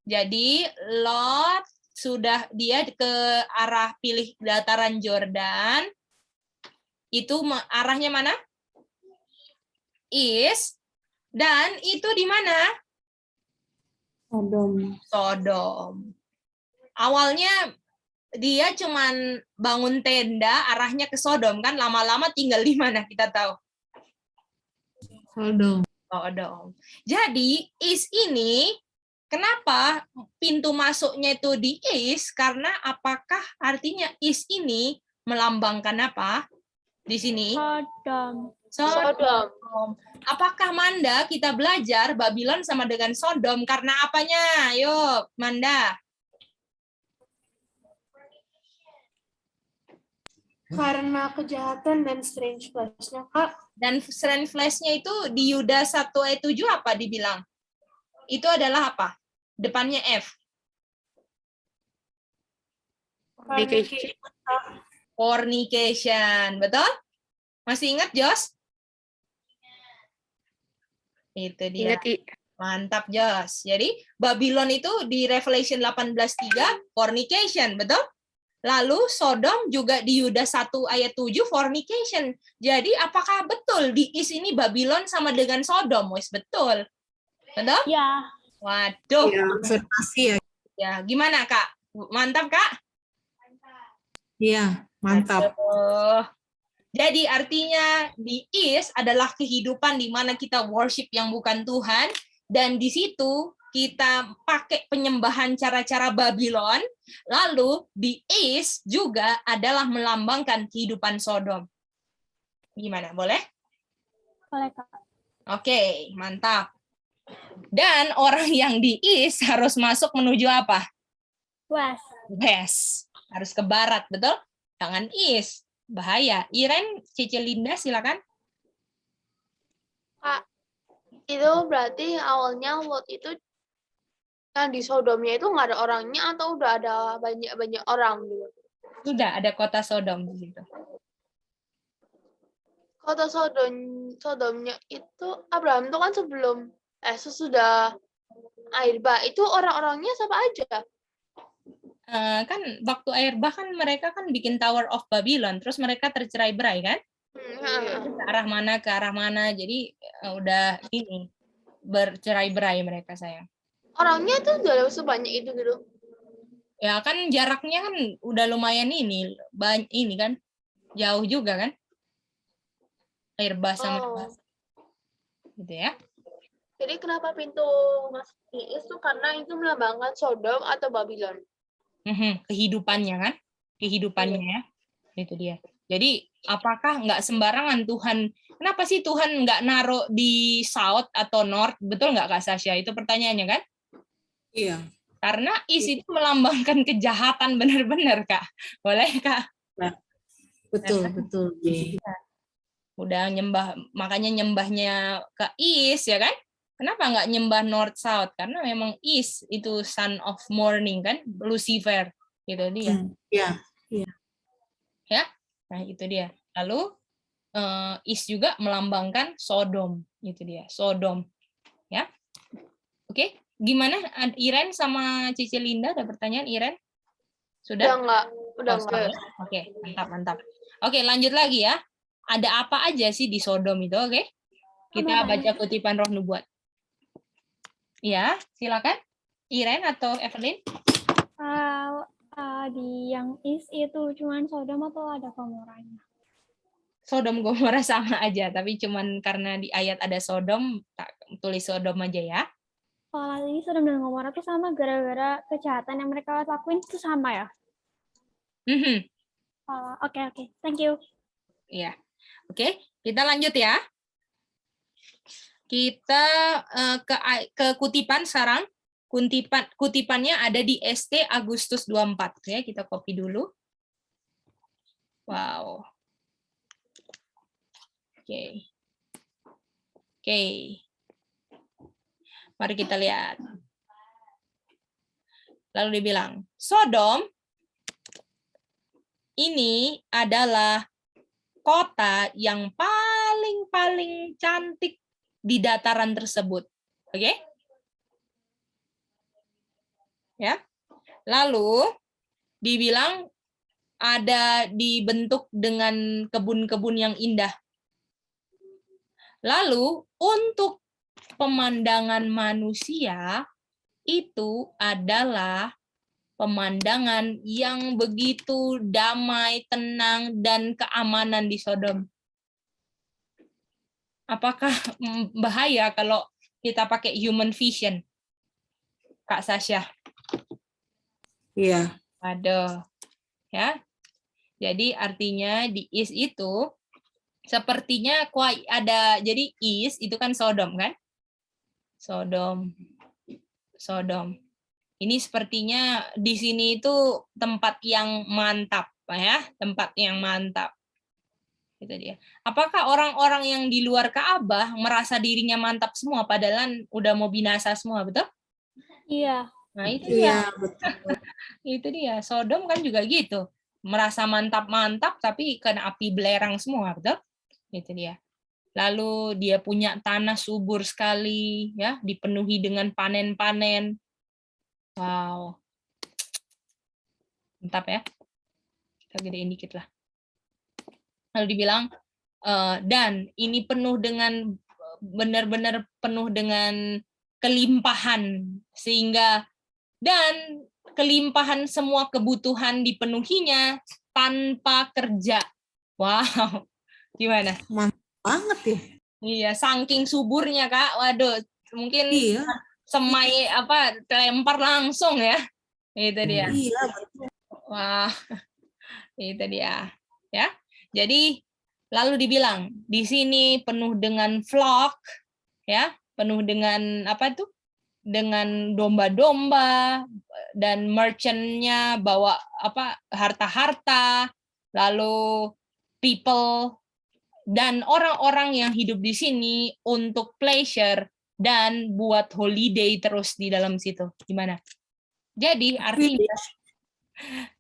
Speaker 1: Jadi Lot dia ke arah pilih dataran Jordan. Itu arahnya mana? East. Dan itu di mana? Sodom. Awalnya dia cuman bangun tenda arahnya ke Sodom, kan? Lama-lama tinggal di mana kita tahu? Sodom. Jadi East ini kenapa pintu masuknya itu di East? Karena apakah apakah artinya is ini melambangkan apa di sini?
Speaker 2: Sodom.
Speaker 1: Sodom. Apakah Manda kita belajar Babylon sama dengan Sodom karena apanya? Yuk, Manda.
Speaker 3: Karena kejahatan dan strange flesh-nya, Kak.
Speaker 1: Dan strange flesh-nya itu di Yudas 1 ayat 7 apa dibilang? Itu adalah apa? Depannya F. Fornication. Betul? Masih ingat, Jos? Itu dia.
Speaker 4: Ingat, I.
Speaker 1: Mantap, Jos. Jadi, Babylon itu di Revelation 18:3 fornication, betul? Lalu Sodom juga di Yudas 1 ayat 7 fornication. Jadi, apakah betul di is ini Babylon sama dengan Sodom? Wes betul. Betul?
Speaker 2: Ya.
Speaker 1: Waduh.
Speaker 4: Ya, observasi ya.
Speaker 1: Ya, gimana, Kak? Mantap, Kak?
Speaker 4: Iya, mantap.
Speaker 1: Aduh. Jadi artinya di is adalah kehidupan di mana kita worship yang bukan Tuhan, dan di situ kita pakai penyembahan cara-cara Babylon, lalu di is juga adalah melambangkan kehidupan Sodom. Gimana, boleh?
Speaker 2: Boleh, Kak.
Speaker 1: Oke, mantap. Dan orang yang di is harus masuk menuju apa?
Speaker 2: West.
Speaker 1: West. Harus ke barat, betul? Jangan is. Bahaya. Iren, Cici Linda, silakan.
Speaker 6: Kak, itu berarti awalnya Lot itu yang di Sodomnya itu nggak ada orangnya atau udah ada banyak orang gitu?
Speaker 1: Sudah ada kota Sodom di situ.
Speaker 6: Kota Sodomnya itu Abraham itu kan sesudah air bah itu orang-orangnya siapa aja?
Speaker 1: Kan waktu air bah kan mereka kan bikin Tower of Babylon, terus mereka tercerai-berai kan? Ke arah mana, jadi udah ini bercerai-berai mereka, sayang.
Speaker 6: Orangnya tuh udah sebanyak itu gitu.
Speaker 1: Ya kan jaraknya kan udah lumayan ini kan jauh juga kan? Air bah sama gitu ya.
Speaker 6: Jadi kenapa pintu masuk itu karena itu melambangkan Sodom atau Babylon?
Speaker 1: Kehidupannya kan? Kehidupannya ya. Itu dia. Jadi apakah nggak sembarangan Tuhan? Kenapa sih Tuhan nggak naruh di South atau North? Betul nggak, Kak Sasha? Itu pertanyaannya kan?
Speaker 4: Iya.
Speaker 1: Karena is itu melambangkan kejahatan benar-benar, Kak. Boleh, Kak?
Speaker 4: Betul, betul.
Speaker 1: Udah nyembah, makanya nyembahnya ke is ya kan? Kenapa nggak nyembah North South? Karena memang is itu son of morning kan, Lucifer gitu dia.
Speaker 4: Iya.
Speaker 1: Ya, nah itu dia. Lalu is juga melambangkan Sodom, itu dia, Sodom. Ya, oke. Gimana Iren sama Cici Linda, ada pertanyaan Iren? Sudah?
Speaker 6: Udah
Speaker 1: Oh,
Speaker 6: enggak.
Speaker 1: Oke, mantap. Oke, lanjut lagi ya. Ada apa aja sih di Sodom itu? Oke, kita baca kutipan Roh Nubuat. Ya, silakan. Iren atau Evelyn?
Speaker 2: Di yang is itu cuman Sodom atau ada Gomorranya?
Speaker 1: Sodom Gomora sama aja, tapi cuman karena di ayat ada Sodom, tak tulis Sodom aja ya.
Speaker 2: Kalau ini Sodom dan Gomorra itu sama gara-gara kejahatan yang mereka lakuin itu sama ya? Oke. Thank you.
Speaker 1: Iya. Oke, kita lanjut ya. Kita ke kutipan sekarang. Kutipannya ada di ST Agustus 24 ya, kita copy dulu. Wow. Oke. Mari kita lihat. Lalu dibilang, Sodom ini adalah kota yang paling cantik di dataran tersebut. Oke? Ya. Lalu dibilang ada dibentuk dengan kebun-kebun yang indah. Lalu untuk pemandangan manusia itu adalah pemandangan yang begitu damai, tenang, dan keamanan di Sodom. Apakah bahaya kalau kita pakai human vision, Kak Sasha?
Speaker 4: Iya.
Speaker 1: Aduh. Ya. Jadi artinya di is itu sepertinya ada, jadi is itu kan Sodom kan? Sodom. Ini sepertinya di sini itu tempat yang mantap, ya, tempat yang mantap. Itu dia. Apakah orang-orang yang di luar Ka'bah merasa dirinya mantap semua padahal udah mau binasa semua, betul?
Speaker 2: Iya.
Speaker 1: Nah, itu dia.
Speaker 4: Iya, betul.
Speaker 1: Itu dia. Sodom kan juga gitu. Merasa mantap-mantap tapi kena api belerang semua, betul? Itu dia. Lalu dia punya tanah subur sekali, ya, dipenuhi dengan panen-panen. Wow. Mantap ya. Kita gedein dikit lah. Lalu dibilang, dan ini penuh dengan, benar-benar penuh dengan kelimpahan, sehingga, dan kelimpahan semua kebutuhan dipenuhinya tanpa kerja. Wow. Gimana?
Speaker 4: Banget ya.
Speaker 1: Iya, saking suburnya, Kak. Waduh, mungkin
Speaker 4: Iya.
Speaker 1: semai lempar langsung ya. Itu dia.
Speaker 4: Iya, betul.
Speaker 1: Wah, itu dia. Ya. Jadi lalu dibilang di sini penuh dengan flock, ya, penuh dengan apa tuh? Dengan domba-domba, dan merchant-nya bawa harta-harta, lalu people dan orang-orang yang hidup di sini untuk pleasure dan buat holiday terus di dalam situ. Gimana? Jadi artinya,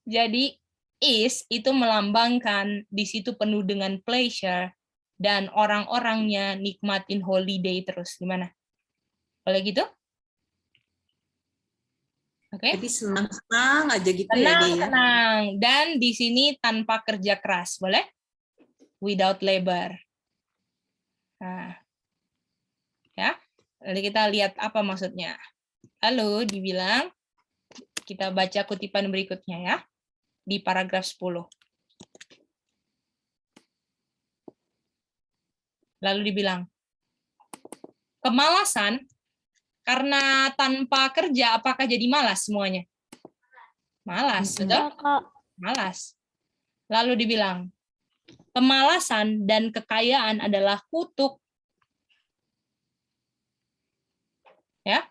Speaker 1: jadi is itu melambangkan di situ penuh dengan pleasure dan orang-orangnya nikmatin holiday terus. Gimana? Boleh gitu? Oke.
Speaker 4: Jadi senang-senang aja gitu ya dia ya.
Speaker 1: Tenang. Dan di sini tanpa kerja keras, boleh? Without labor. Nah, ya. Lalu kita lihat apa maksudnya. Lalu dibilang, kita baca kutipan berikutnya ya, di paragraf 10. Lalu dibilang, kemalasan, karena tanpa kerja, apakah jadi malas semuanya? Malas, betul? Malas. Lalu dibilang, kemalasan dan kekayaan adalah kutuk. Ya,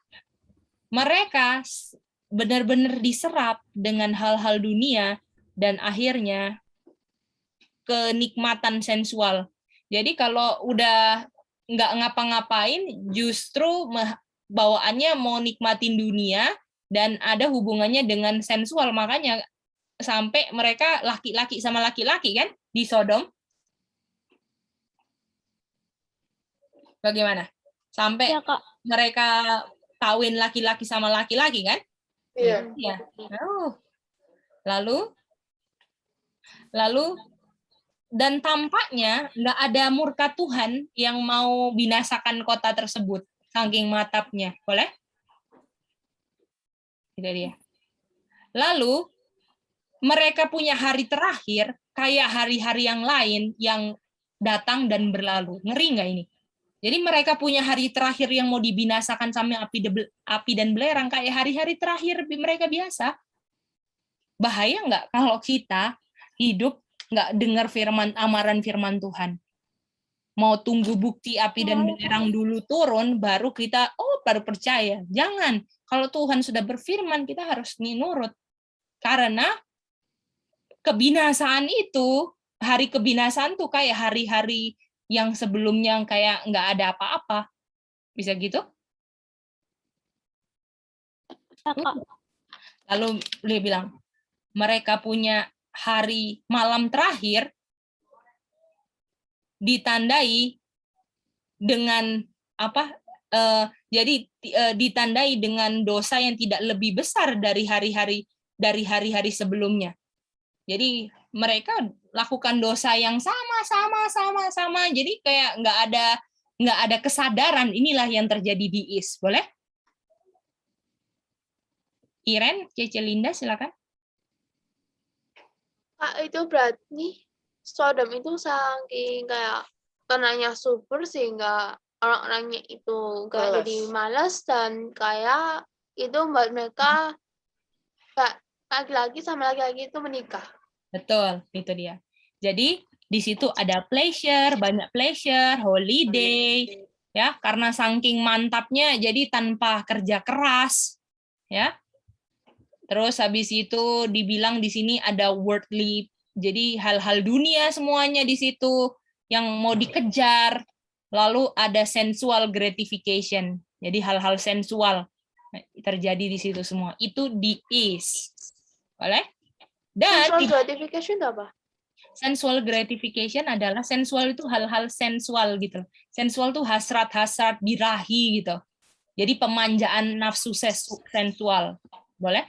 Speaker 1: mereka benar-benar diserap dengan hal-hal dunia dan akhirnya kenikmatan sensual. Jadi kalau udah nggak ngapa-ngapain, justru bawaannya mau nikmatin dunia dan ada hubungannya dengan sensual. Makanya sampai mereka laki-laki sama laki-laki kan di Sodom. Bagaimana? Sampai
Speaker 2: Ya, Kak.
Speaker 1: mereka kawin laki-laki sama laki-laki kan?
Speaker 6: Iya.
Speaker 1: Ya. Lalu dan tampaknya nggak ada murka Tuhan yang mau binasakan kota tersebut, saking matapnya. Boleh? Itu dia. Lalu mereka punya hari terakhir kayak hari-hari yang lain yang datang dan berlalu. Ngeri nggak ini? Jadi mereka punya hari terakhir yang mau dibinasakan sama api dan belerang kayak hari-hari terakhir mereka biasa. Bahaya nggak kalau kita hidup nggak dengar amaran firman Tuhan? Mau tunggu bukti api dan belerang dulu turun, baru kita, baru percaya. Jangan. Kalau Tuhan sudah berfirman, kita harus nurut. Karena kebinasaan itu, hari kebinasaan tuh kayak hari-hari yang sebelumnya kayak nggak ada apa-apa. Bisa gitu? Lalu dia bilang, mereka punya hari malam terakhir ditandai dengan ditandai dengan dosa yang tidak lebih besar dari hari-hari sebelumnya. Jadi mereka lakukan dosa yang sama. Jadi kayak nggak ada kesadaran. Inilah yang terjadi di Is. Boleh? Iren, Cece Linda, silakan.
Speaker 6: Kak, itu berarti Sodom itu saking kayak tanahnya subur sehingga orang-orangnya itu nggak jadi malas dan kayak itu membuat mereka laki-laki sama laki-laki itu menikah.
Speaker 1: Betul, itu dia. Jadi di situ ada pleasure, banyak pleasure, holiday, ya, karena saking mantapnya jadi tanpa kerja keras, ya. Terus habis itu dibilang di sini ada worldly, jadi hal-hal dunia semuanya di situ yang mau dikejar. Lalu ada sensual gratification, jadi hal-hal sensual terjadi di situ semua. Itu di is, boleh? Dan
Speaker 6: Sensual gratification itu apa?
Speaker 1: sensual gratification adalah sensual itu hal-hal sensual gitu. Sensual tuh hasrat-hasrat birahi gitu. Jadi pemanjaan nafsu sensual. Boleh?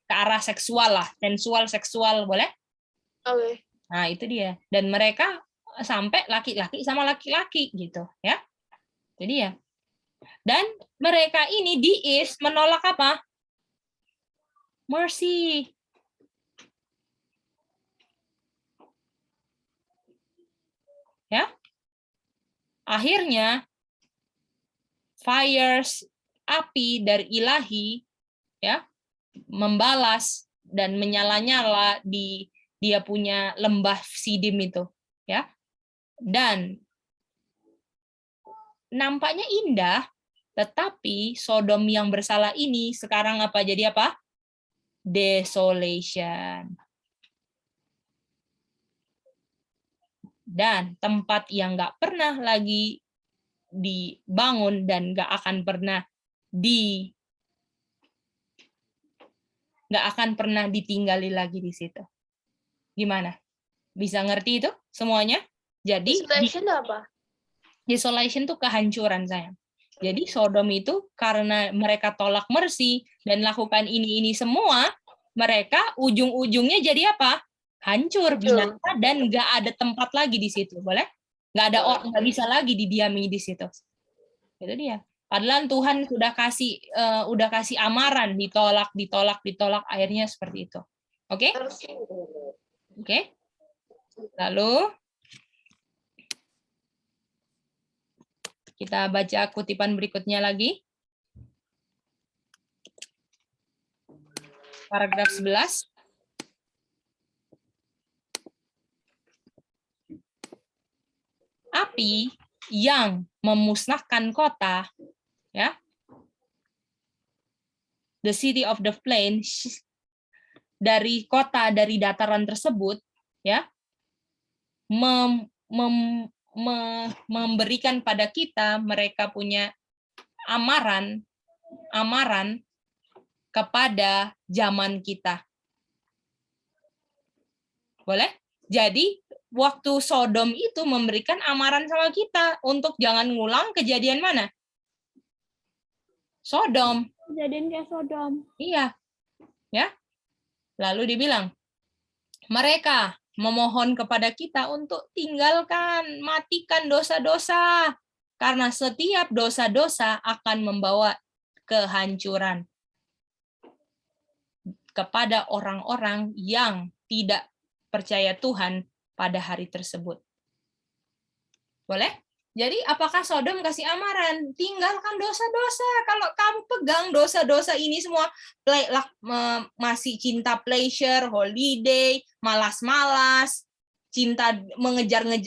Speaker 1: Ke arah seksual lah, sensual seksual, boleh?
Speaker 6: Oke.
Speaker 1: Nah, itu dia. Dan mereka sampai laki-laki sama laki-laki gitu, ya. Jadi ya. Dan mereka ini diis menolak apa? Mercy. Ya. Akhirnya fires, api dari ilahi, ya, membalas dan menyala-nyala di dia punya lembah Sidim itu, ya. Dan nampaknya indah, tetapi Sodom yang bersalah ini sekarang apa jadi apa? Desolation. Dan tempat yang nggak pernah lagi dibangun dan nggak akan pernah ditinggali lagi di situ. Gimana? Bisa ngerti itu semuanya? Jadi
Speaker 6: Desolation itu apa?
Speaker 1: desolation itu kehancuran, sayang. Jadi Sodom itu karena mereka tolak mercy dan lakukan ini semua, mereka ujung-ujungnya jadi apa? Hancur, binasa, dan nggak ada tempat lagi di situ, boleh? Nggak ada orang, nggak bisa lagi didiami di situ. Itu dia. Padahal Tuhan sudah kasih amaran, ditolak, akhirnya seperti itu. Oke? Oke. Lalu kita baca kutipan berikutnya lagi. Paragraf 11. Api yang memusnahkan kota, ya, the city of the plain, dari kota, dari dataran tersebut, ya, memberikan pada kita, mereka punya amaran kepada zaman kita. Boleh? Jadi waktu Sodom itu memberikan amaran sama kita untuk jangan ngulang kejadian mana? Sodom.
Speaker 2: Kejadian kayak Sodom.
Speaker 1: Iya. Ya. Lalu dibilang, mereka memohon kepada kita untuk tinggalkan, matikan dosa-dosa. Karena setiap dosa-dosa akan membawa kehancuran kepada orang-orang yang tidak percaya Tuhan pada hari tersebut. Boleh? Jadi apakah Sodom kasih amaran? Tinggalkan dosa-dosa. Kalau kamu pegang dosa-dosa ini semua, masih cinta pleasure, holiday, malas-malas, cinta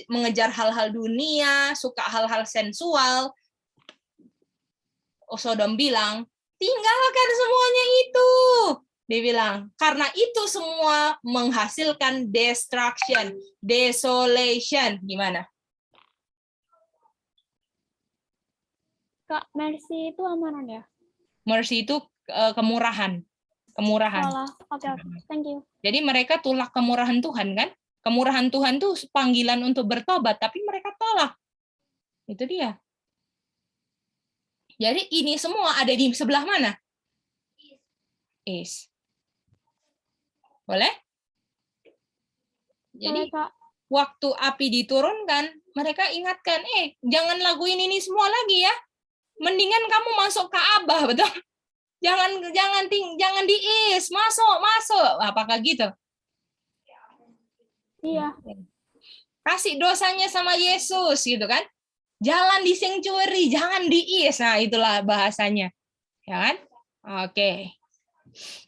Speaker 1: mengejar hal-hal dunia, suka hal-hal sensual. Sodom bilang, tinggalkan semuanya itu. Dia bilang, karena itu semua menghasilkan destruction, desolation. Gimana?
Speaker 2: Kak, mercy itu amaran ya?
Speaker 1: Mercy itu kemurahan. Kemurahan.
Speaker 2: Oke. Thank you.
Speaker 1: Jadi mereka tolak kemurahan Tuhan, kan? Kemurahan Tuhan itu panggilan untuk bertobat, tapi mereka tolak. Itu dia. Jadi ini semua ada di sebelah mana? Is. Boleh? Jadi waktu api diturunkan, mereka ingatkan, jangan lakuin ini semua lagi ya. Mendingan kamu masuk Ka'bah, betul? Jangan diis, masuk. Apakah gitu?
Speaker 2: Iya.
Speaker 1: Kasih dosanya sama Yesus, gitu kan? Jalan di sanctuary, jangan diis. Nah, itulah bahasanya. Ya kan? Oke.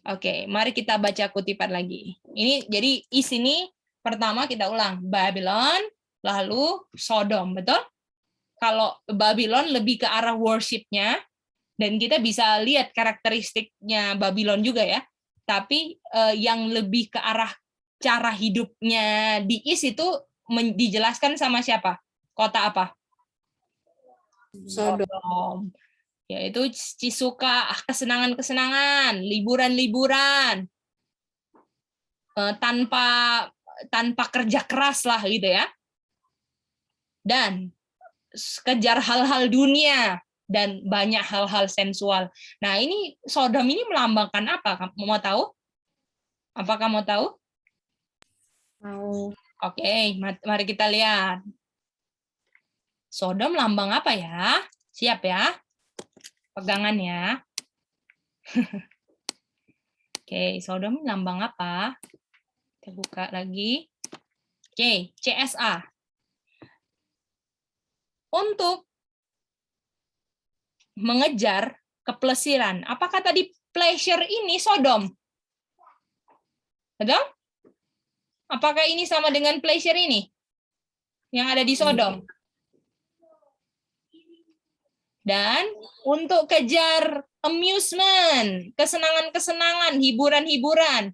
Speaker 1: Oke, mari kita baca kutipan lagi. Ini jadi is ini pertama kita ulang. Babylon, lalu Sodom, betul? Kalau Babylon lebih ke arah worship-nya, dan kita bisa lihat karakteristiknya Babylon juga ya. Tapi yang lebih ke arah cara hidupnya di is itu dijelaskan sama siapa? Kota apa? Sodom. Yaitu suka kesenangan-kesenangan, liburan-liburan, tanpa kerja keras lah gitu ya. Dan kejar hal-hal dunia dan banyak hal-hal sensual. Nah, ini Sodom ini melambangkan apa? Kamu mau tahu? Apakah mau tahu?
Speaker 3: Mau.
Speaker 1: Oke, mari kita lihat. Sodom lambang apa ya? Siap ya? Pegangan ya. Oke, Sodom lambang apa? Kita buka lagi. Oke, CSA. Untuk mengejar keplesiran. Apakah tadi pleasure ini Sodom? Betul? Apakah ini sama dengan pleasure ini? Yang ada di Sodom? Dan untuk kejar amusement, kesenangan-kesenangan, hiburan-hiburan.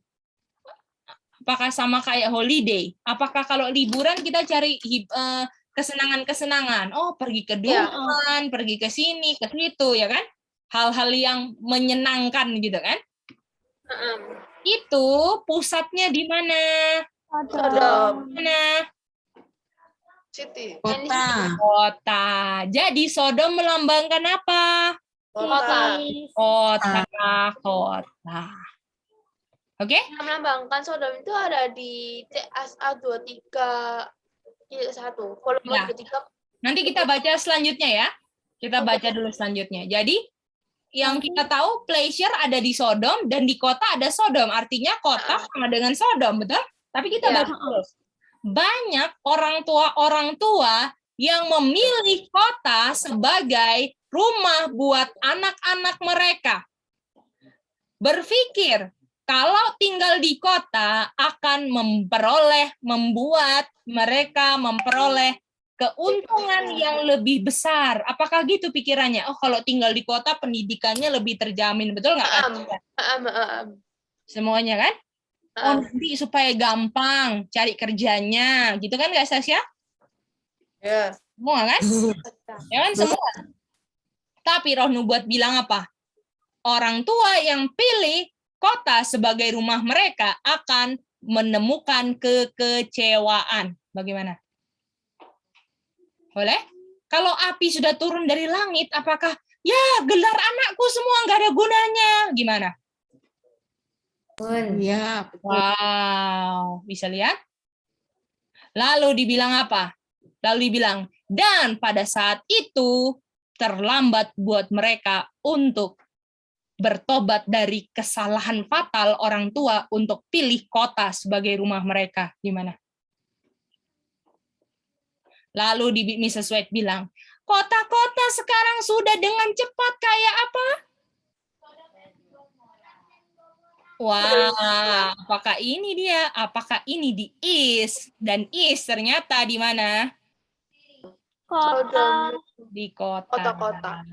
Speaker 1: Apakah sama kayak holiday? Apakah kalau liburan kita cari kesenangan-kesenangan? Oh, pergi ke Dufan, pergi ke sini, ke situ, ya kan? Hal-hal yang menyenangkan gitu kan? Itu pusatnya di mana?
Speaker 6: Sodom.
Speaker 1: Mana?
Speaker 6: City.
Speaker 4: Kota.
Speaker 1: Jadi Sodom melambangkan apa?
Speaker 6: Kota.
Speaker 1: Kota. Oke?
Speaker 6: Yang melambangkan Sodom itu ada di CSA 23 volume
Speaker 1: Ya.
Speaker 6: 23.
Speaker 1: Nanti kita baca selanjutnya ya. Kita baca dulu selanjutnya. Jadi yang kita tahu pleasure ada di Sodom dan di kota ada Sodom. Artinya kota sama dengan Sodom, betul? Tapi kita
Speaker 6: Ya.
Speaker 1: baca terus. Banyak orang tua yang memilih kota sebagai rumah buat anak-anak mereka. Berpikir kalau tinggal di kota akan membuat mereka memperoleh keuntungan yang lebih besar. Apakah gitu pikirannya? Oh, kalau tinggal di kota pendidikannya lebih terjamin, betul nggak? Semuanya kan? Oh, nanti supaya gampang cari kerjanya, gitu kan nggak Sasya?
Speaker 6: Ya.
Speaker 1: Semua kan? Ya kan semua. Tapi Roh Nubuat bilang apa? Orang tua yang pilih kota sebagai rumah mereka akan menemukan kekecewaan. Bagaimana? Boleh? Kalau api sudah turun dari langit, apakah ya gelar anakku semua nggak ada gunanya? Gimana?
Speaker 4: Iya.
Speaker 1: Wow, bisa lihat? Lalu dibilang apa? Lalu dibilang, dan pada saat itu terlambat buat mereka untuk bertobat dari kesalahan fatal orang tua untuk pilih kota sebagai rumah mereka. Gimana? Lalu Mrs. White bilang, kota-kota sekarang sudah dengan cepat kayak apa? Wah, apakah ini dia? Apakah ini di East? Dan East ternyata di mana?
Speaker 2: Kota.
Speaker 1: Di kota.
Speaker 6: Kota-kota.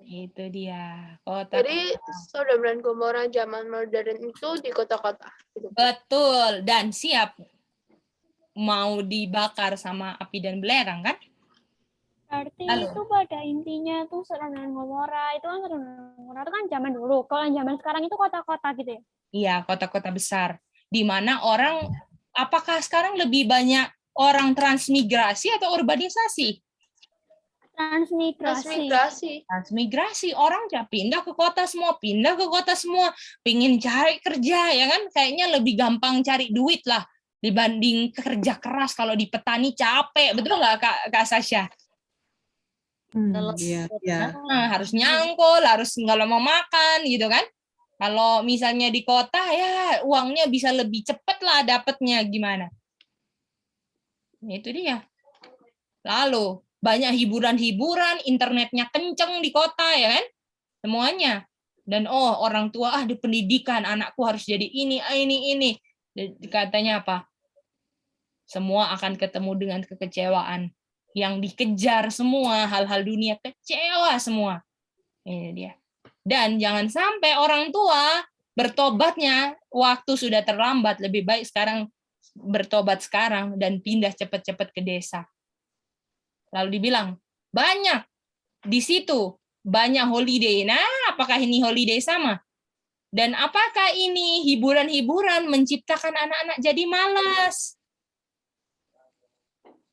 Speaker 1: Itu dia. Kota.
Speaker 6: Jadi Sodom dan Gomora zaman modern itu di kota-kota.
Speaker 1: Betul. Dan siap mau dibakar sama api dan belerang kan?
Speaker 2: Berarti
Speaker 1: Lalu?
Speaker 2: itu pada intinya tuh Sodom dan Gomora itu kan Sodom dan Gomora itu kan zaman dulu. Kalau yang zaman sekarang itu kota-kota gitu ya?
Speaker 1: Iya, kota-kota besar. Di mana orang, apakah sekarang lebih banyak orang transmigrasi atau urbanisasi? Transmigrasi. Orang pindah ke kota semua. Pingin cari kerja, ya kan? Kayaknya lebih gampang cari duit lah dibanding kerja keras. Kalau di petani capek, betul nggak Kak Sasha?
Speaker 4: Iya.
Speaker 1: Nah, harus nyangkul, harus kalau mau makan gitu kan. Kalau misalnya di kota ya uangnya bisa lebih cepat lah dapatnya, gimana? Itu dia. Lalu banyak hiburan-hiburan, internetnya kenceng di kota ya kan? Semuanya. Dan orang tua di pendidikan anakku harus jadi ini. Katanya apa? Semua akan ketemu dengan kekecewaan. Yang dikejar semua hal-hal dunia, kecewa semua. Ini dia. Dan jangan sampai orang tua bertobatnya waktu sudah terlambat, lebih baik sekarang bertobat sekarang dan pindah cepat-cepat ke desa. Lalu dibilang, banyak di situ, banyak holiday. Nah, apakah ini holiday sama? Dan apakah ini hiburan-hiburan menciptakan anak-anak jadi malas?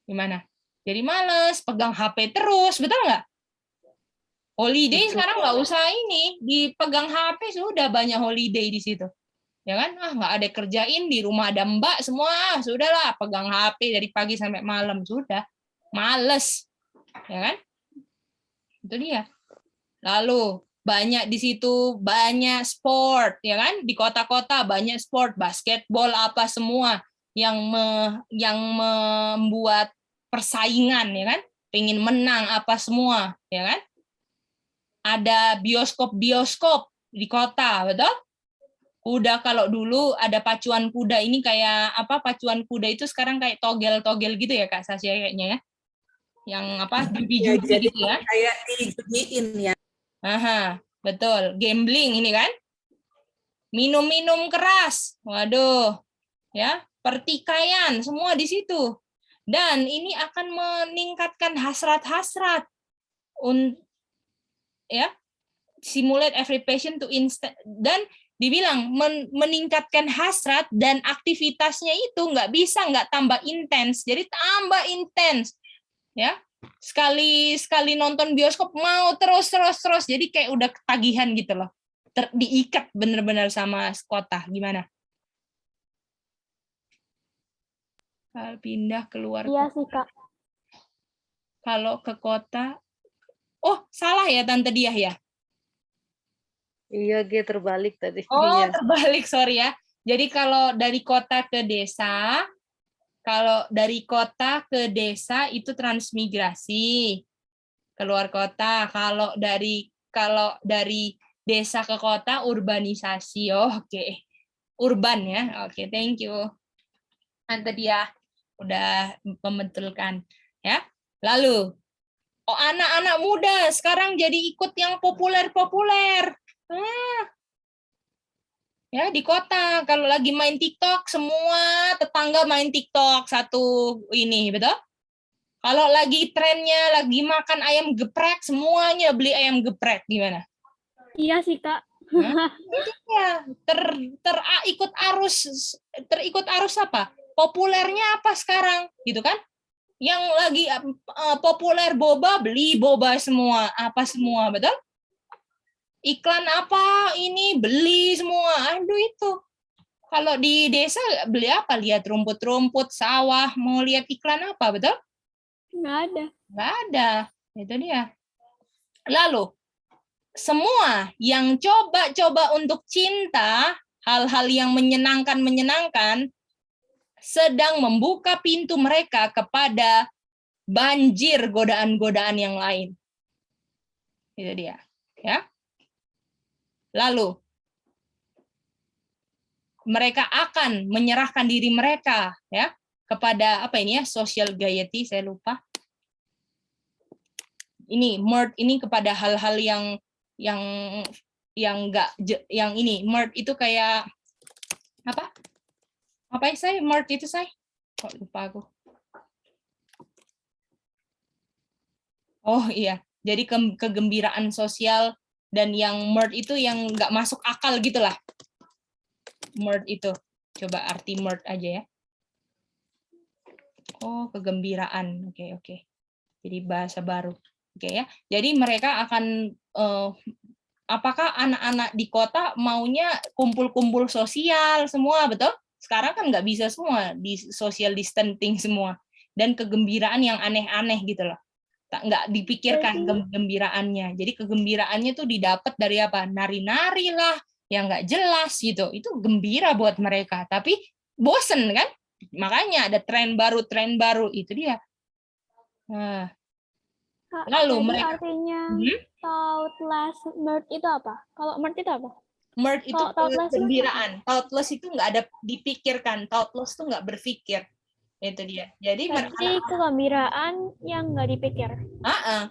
Speaker 1: Gimana? Jadi malas, pegang HP terus, betul nggak? Holiday sekarang nggak usah ini, dipegang HP sudah banyak holiday di situ. Ya kan? Nggak ada kerjain, di rumah ada mbak semua, sudahlah pegang HP dari pagi sampai malam, sudah. Males. Ya kan? Itu dia. Lalu banyak di situ, banyak sport, ya kan? Di kota-kota banyak sport, basketbol apa semua yang membuat persaingan, ya kan? Pengen menang apa semua, ya kan? Ada bioskop di kota, betul? Udah kalau dulu ada pacuan kuda, ini kayak apa, pacuan kuda itu sekarang kayak togel-togel gitu ya Kak Sasya kayaknya ya. Yang apa, judi-judi gitu ya.
Speaker 4: Kayak dijudiin ya.
Speaker 1: Aha, betul. Gambling ini kan. Minum-minum keras. Waduh. Ya, pertikaian semua di situ. Dan ini akan meningkatkan hasrat-hasrat. Ya, simulate every patient to instant, dan dibilang meningkatkan hasrat, dan aktivitasnya itu nggak tambah intens, jadi tambah intens ya, sekali nonton bioskop mau terus, jadi kayak udah ketagihan gitu loh, diikat bener-bener sama kota. Gimana kalau pindah keluar?
Speaker 2: Iya sih Kak.
Speaker 1: Kalau ke kota, salah ya Tante Diah ya?
Speaker 7: Iya, G terbalik tadi.
Speaker 1: Iya.
Speaker 7: Iya.
Speaker 1: Terbalik, sorry ya. Jadi kalau dari kota ke desa, itu transmigrasi keluar kota. Kalau dari desa ke kota, urbanisasi. Oke. Urban ya. Oke, thank you. Tante dia udah membetulkan ya. Lalu anak-anak muda sekarang jadi ikut yang populer-populer. Ya, di kota kalau lagi main TikTok, semua tetangga main TikTok satu ini, betul? Kalau lagi trennya lagi makan ayam geprek, semuanya beli ayam geprek. Gimana?
Speaker 2: Iya sih Kak.
Speaker 1: Itu ya, terikut arus apa? Populernya apa sekarang, gitu kan? Yang lagi populer boba, beli boba semua, apa semua, betul? Iklan apa ini, beli semua. Aduh itu. Kalau di desa beli apa? Lihat rumput-rumput, sawah, mau lihat iklan apa, betul?
Speaker 2: Nggak ada.
Speaker 1: Nggak ada. Itu dia. Lalu, semua yang coba-coba untuk cinta, hal-hal yang menyenangkan, sedang membuka pintu mereka kepada banjir godaan-godaan yang lain. Itu dia. Ya. Lalu, mereka akan menyerahkan diri mereka ya kepada apa ini ya, social gaiety, saya lupa. Ini mirth ini kepada hal-hal yang enggak, yang ini mirth itu kayak apa? Apa saya mirth itu saya? Kok lupa aku. Oh iya, jadi kegembiraan sosial. Dan yang mirth itu yang nggak masuk akal gitulah. Mirth itu. Coba arti mirth aja ya. Kegembiraan. Oke. Jadi bahasa baru. Oke ya. Jadi mereka akan apakah anak-anak di kota maunya kumpul-kumpul sosial semua, betul? Sekarang kan nggak bisa semua, di social distancing semua. Dan kegembiraan yang aneh-aneh gitu loh. Nggak dipikirkan kegembiraannya. Jadi kegembiraannya tuh didapat dari apa? Nari-nari lah, yang nggak jelas gitu. Itu gembira buat mereka. Tapi bosen kan? Makanya ada tren baru itu dia.
Speaker 2: Kak,
Speaker 1: Lalu
Speaker 2: jadi
Speaker 1: mereka
Speaker 2: artinya
Speaker 1: Hmm?
Speaker 2: thoughtless mirth itu apa? Kalau mirth itu apa?
Speaker 1: Mirth itu
Speaker 2: Kalau thoughtless itu
Speaker 1: kegembiraan. Thoughtless itu nggak ada dipikirkan. Thoughtless itu nggak berpikir. Itu dia. Jadi
Speaker 2: berarti kegembiraan yang nggak dipikir.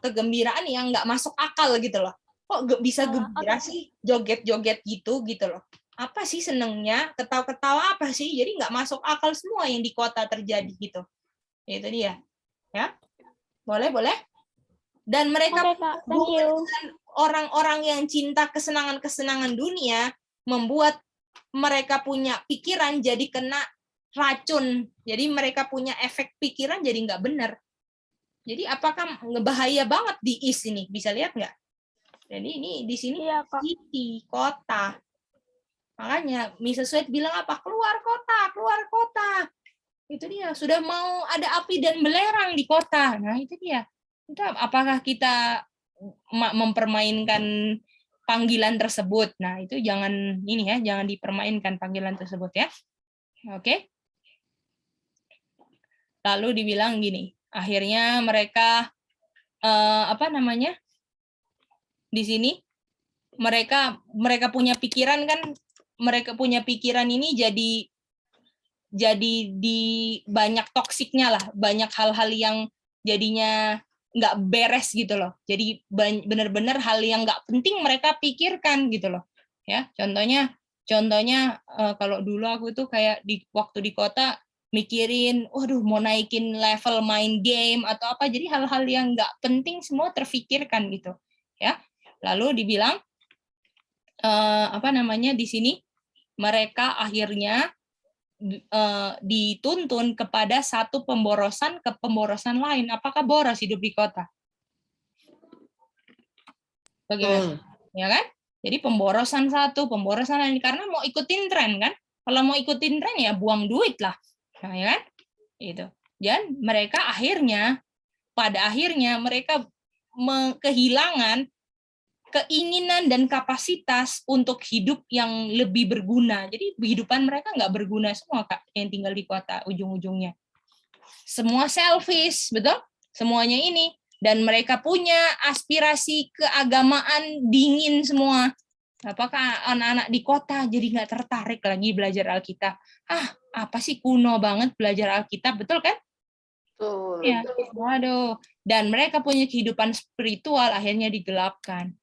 Speaker 1: kegembiraan yang nggak masuk akal gitu loh. Kok bisa gembira
Speaker 2: Oke.
Speaker 1: sih, joget-joget gitu loh. Apa sih senengnya, ketawa-ketawa apa sih? Jadi nggak masuk akal semua yang di kota terjadi gitu. Itu dia. Ya, boleh. Dan mereka
Speaker 2: Oke, Kak. Thank you.
Speaker 1: dengan orang-orang yang cinta kesenangan-kesenangan dunia membuat mereka punya pikiran jadi kena racun. Jadi mereka punya efek pikiran jadi nggak benar. Jadi apakah ngebahaya banget di East ini? Bisa lihat nggak? Jadi ini di sini
Speaker 2: Iya, Kak.
Speaker 1: city, kota. Makanya Mrs. Sweet bilang apa? Keluar kota. Itu dia. Sudah mau ada api dan belerang di kota. Nah, itu dia. Apakah kita mempermainkan panggilan tersebut? Nah, itu jangan jangan dipermainkan panggilan tersebut ya. Oke. Lalu dibilang gini, akhirnya mereka di sini mereka punya pikiran kan, mereka punya pikiran ini jadi di banyak toksiknya lah, banyak hal-hal yang jadinya nggak beres gitu loh. Jadi benar-benar hal yang nggak penting mereka pikirkan gitu loh. Ya, contohnya kalau dulu aku tuh kayak waktu di kota mikirin, waduh mau naikin level main game atau apa, jadi hal-hal yang nggak penting semua terfikirkan gitu. Ya, lalu dibilang di sini mereka akhirnya dituntun kepada satu pemborosan ke pemborosan lain. Apakah boros hidup di kota? Bagaimana? Ya kan? Jadi pemborosan satu, pemborosan lain, karena mau ikutin tren kan? Kalau mau ikutin tren ya buang duit lah, nah, ya kan? Itu. Dan mereka pada akhirnya mereka kehilangan keinginan dan kapasitas untuk hidup yang lebih berguna. Jadi kehidupan mereka nggak berguna semua, Kak, yang tinggal di kota ujung-ujungnya. Semua selfish, betul? Semuanya ini. Dan mereka punya aspirasi keagamaan dingin semua. Apakah anak-anak di kota jadi nggak tertarik lagi belajar Alkitab? Apa sih, kuno banget belajar Alkitab, betul kan?
Speaker 6: Betul.
Speaker 1: Ya, waduh. Dan mereka punya kehidupan spiritual akhirnya digelapkan.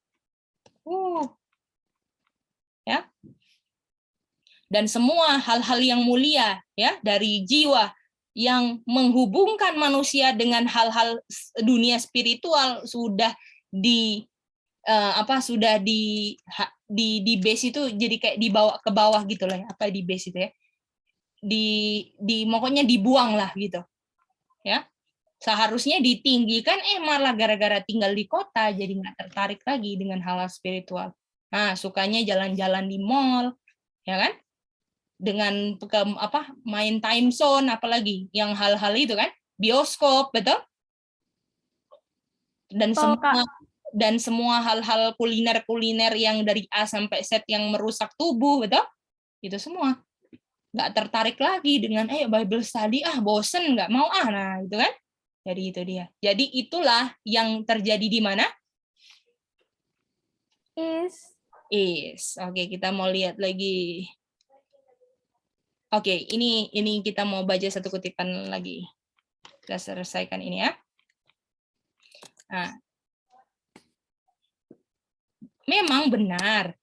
Speaker 1: Ya. Dan semua hal-hal yang mulia ya dari jiwa yang menghubungkan manusia dengan hal-hal dunia spiritual sudah di base itu, jadi kayak dibawa ke bawah gitu loh, apa di base itu ya, pokoknya dibuang lah gitu ya. Seharusnya ditinggikan, malah gara-gara tinggal di kota jadi nggak tertarik lagi dengan hal-hal spiritual. Nah, sukanya jalan-jalan di mall, ya kan? Dengan main time zone, apalagi yang hal-hal itu kan, bioskop, betul? Dan semua hal-hal kuliner yang dari A sampai Z yang merusak tubuh, betul? Itu semua nggak tertarik lagi dengan Bible study, bosen, nggak mau nah itu kan. Jadi itu dia. Jadi itulah yang terjadi di mana? Is. Oke, kita mau lihat lagi. Oke, ini kita mau baca satu kutipan lagi. Kita selesaikan ini ya. Nah, memang benar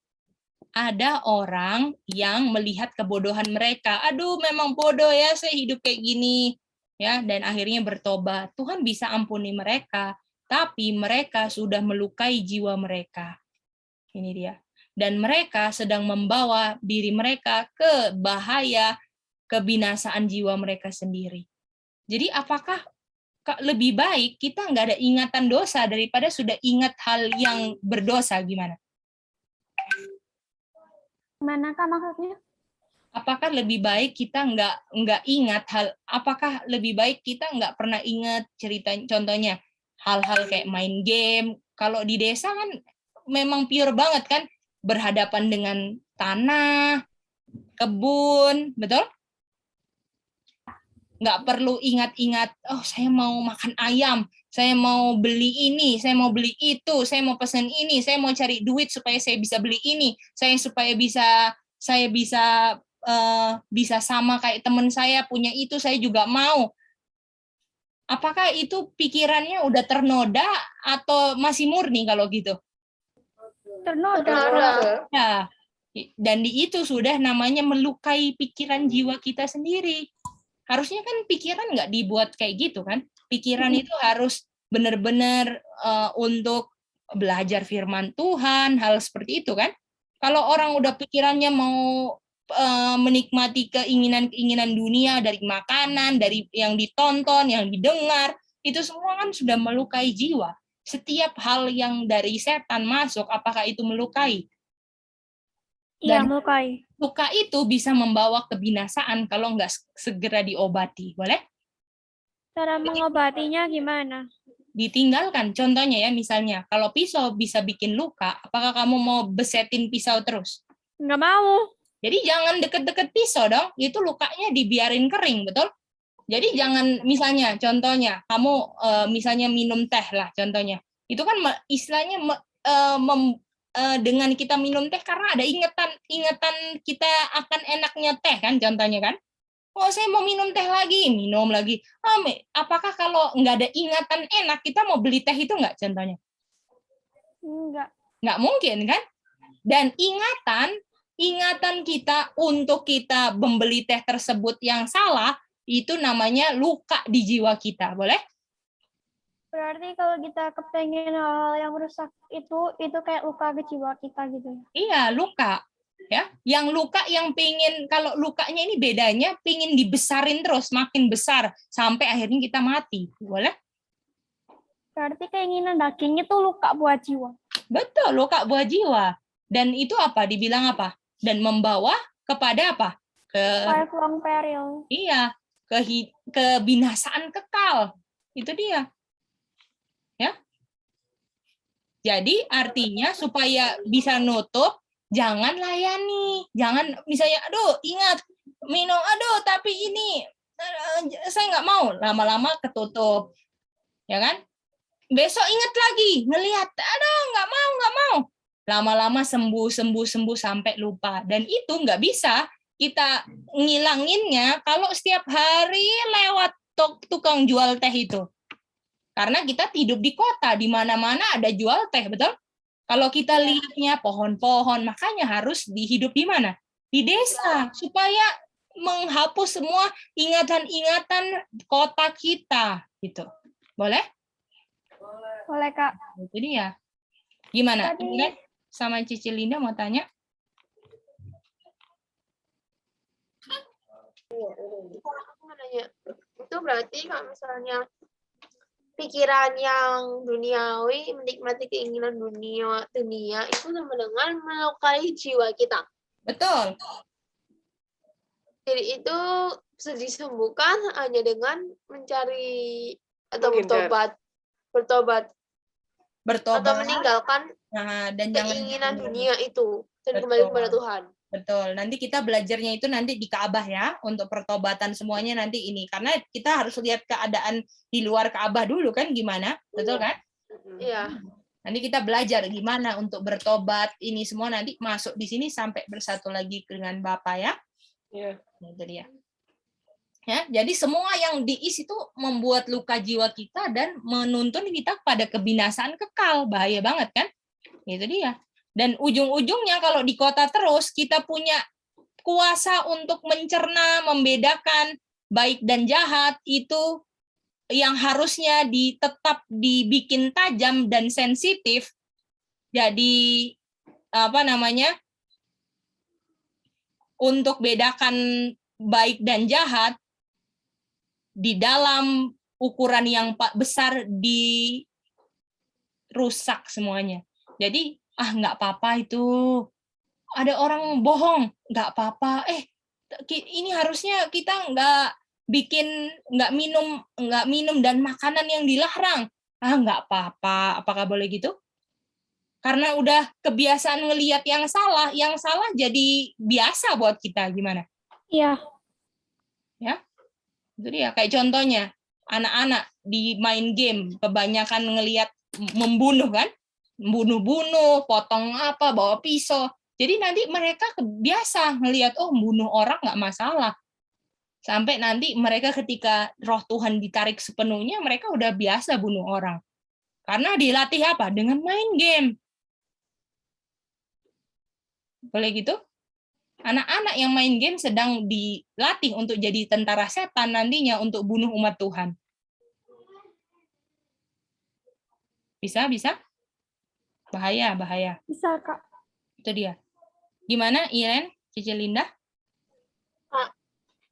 Speaker 1: ada orang yang melihat kebodohan mereka. Aduh, memang bodoh ya saya hidup kayak gini. Ya, dan akhirnya bertobat. Tuhan bisa ampuni mereka, tapi mereka sudah melukai jiwa mereka. Ini dia. Dan mereka sedang membawa diri mereka ke bahaya kebinasaan jiwa mereka sendiri. Jadi apakah lebih baik kita nggak ada ingatan dosa daripada sudah ingat hal yang berdosa? Gimana?
Speaker 2: Manakah maksudnya?
Speaker 1: Apakah lebih baik kita nggak ingat hal? Apakah lebih baik kita nggak pernah ingat cerita? Contohnya hal-hal kayak main game. Kalau di desa kan memang pure banget kan, berhadapan dengan tanah, kebun, betul? Nggak perlu ingat-ingat, saya mau makan ayam, Saya mau beli ini, saya mau beli itu, saya mau pesan ini, saya mau cari duit supaya saya bisa beli ini, supaya bisa sama kayak teman saya punya itu, saya juga mau. Apakah itu pikirannya udah ternoda atau masih murni kalau gitu?
Speaker 2: Ternoda.
Speaker 1: Ya, dan di itu sudah namanya melukai pikiran jiwa kita sendiri. Harusnya kan pikiran nggak dibuat kayak gitu kan? Pikiran itu harus benar-benar untuk belajar firman Tuhan, hal seperti itu kan? Kalau orang udah pikirannya mau menikmati keinginan-keinginan dunia dari makanan, dari yang ditonton, yang didengar, itu semua kan sudah melukai jiwa. Setiap hal yang dari setan masuk, apakah itu melukai?
Speaker 2: Iya,
Speaker 1: Dan
Speaker 2: melukai.
Speaker 1: luka itu bisa membawa kebinasaan kalau nggak segera diobati. Boleh?
Speaker 2: Cara mengobatinya gimana?
Speaker 1: Ditinggalkan. Contohnya ya, misalnya, kalau pisau bisa bikin luka, apakah kamu mau besetin pisau terus?
Speaker 2: Nggak mau.
Speaker 1: Jadi jangan deket-deket pisau dong, itu lukanya dibiarin kering, betul? Jadi jangan, misalnya, contohnya, kamu misalnya minum teh lah, contohnya. Itu kan istilahnya dengan kita minum teh karena ada ingatan kita akan enaknya teh kan, contohnya kan. Oh, saya mau minum teh lagi, minum lagi. Apakah kalau nggak ada ingatan enak, kita mau beli teh itu nggak, contohnya?
Speaker 2: Enggak.
Speaker 1: Nggak mungkin kan? Dan ingatan kita untuk kita membeli teh tersebut yang salah, itu namanya luka di jiwa kita, boleh?
Speaker 2: Berarti kalau kita kepengen hal yang merusak itu kayak luka ke jiwa kita gitu ya?
Speaker 1: Iya, luka. Ya, yang luka yang pingin, kalau lukanya ini bedanya pingin dibesarin terus, makin besar, sampai akhirnya kita mati, boleh?
Speaker 2: Berarti keinginan daging itu luka buat jiwa.
Speaker 1: Betul, luka buat jiwa. Dan itu apa? Dibilang apa? Dan membawa kepada apa?
Speaker 2: Lifelong peril.
Speaker 1: Iya, kebinasaan kekal. Itu dia. Ya. Jadi artinya supaya bisa nutup, jangan layani. Jangan misalnya, aduh ingat, minum, aduh tapi ini, saya nggak mau. Lama-lama ketutup. Ya kan? Besok ingat lagi, ngelihat, aduh nggak mau. Lama-lama sembuh sampai lupa. Dan itu nggak bisa kita ngilanginnya kalau setiap hari lewat tukang jual teh itu. Karena kita hidup di kota, di mana-mana ada jual teh, betul? Kalau kita lihatnya pohon-pohon, makanya harus dihidup di mana? Di desa, supaya menghapus semua ingatan-ingatan kota kita, gitu. Boleh?
Speaker 2: Boleh, Kak.
Speaker 1: Itu dia. Gimana?
Speaker 2: Tadi-
Speaker 1: Ingat sama Cici Linda mau tanya?
Speaker 6: Aku mau nanya, itu berarti kalau misalnya pikiran yang duniawi, menikmati keinginan dunia itu sama dengan melukai jiwa kita.
Speaker 1: Betul.
Speaker 6: Jadi itu bisa disembuhkan hanya dengan mencari atau bertobat atau meninggalkan
Speaker 1: Dan jangan
Speaker 6: keinginan dunia itu dan kembali kepada Tuhan.
Speaker 1: Betul. Nanti kita belajarnya itu nanti di Ka'bah ya, untuk pertobatan semuanya nanti ini. Karena kita harus lihat keadaan di luar Ka'bah dulu kan gimana, betul kan?
Speaker 6: Iya.
Speaker 1: Nanti kita belajar gimana untuk bertobat, ini semua nanti masuk di sini sampai bersatu lagi dengan Bapak ya. Iya. Itu dia. Ya, jadi semua yang diisi itu membuat luka jiwa kita dan menuntun kita pada kebinasaan kekal. Bahaya banget kan? Itu dia. Dan ujung-ujungnya kalau di kota terus, kita punya kuasa untuk mencerna, membedakan baik dan jahat, itu yang harusnya tetap dibikin tajam dan sensitif. Jadi, untuk bedakan baik dan jahat, di dalam ukuran yang besar dirusak semuanya. Jadi, nggak apa-apa itu. Ada orang bohong, nggak apa-apa. Ini harusnya kita nggak minum dan makanan yang dilarang. Nggak apa-apa. Apakah boleh gitu? Karena udah kebiasaan ngelihat yang salah jadi biasa buat kita, gimana?
Speaker 2: Iya.
Speaker 1: Ya, itu dia. Kayak contohnya, anak-anak di main game kebanyakan ngelihat membunuh kan, bunuh-bunuh, potong apa, bawa pisau. Jadi nanti mereka biasa ngelihat, oh bunuh orang nggak masalah. Sampai nanti mereka ketika roh Tuhan ditarik sepenuhnya, mereka udah biasa bunuh orang. Karena dilatih apa? Dengan main game. Boleh gitu? Anak-anak yang main game sedang dilatih untuk jadi tentara setan nantinya untuk bunuh umat Tuhan. Bisa? Bahaya.
Speaker 2: Bisa, Kak.
Speaker 1: Itu dia. Gimana, Iren? Cici Linda?
Speaker 6: Kak,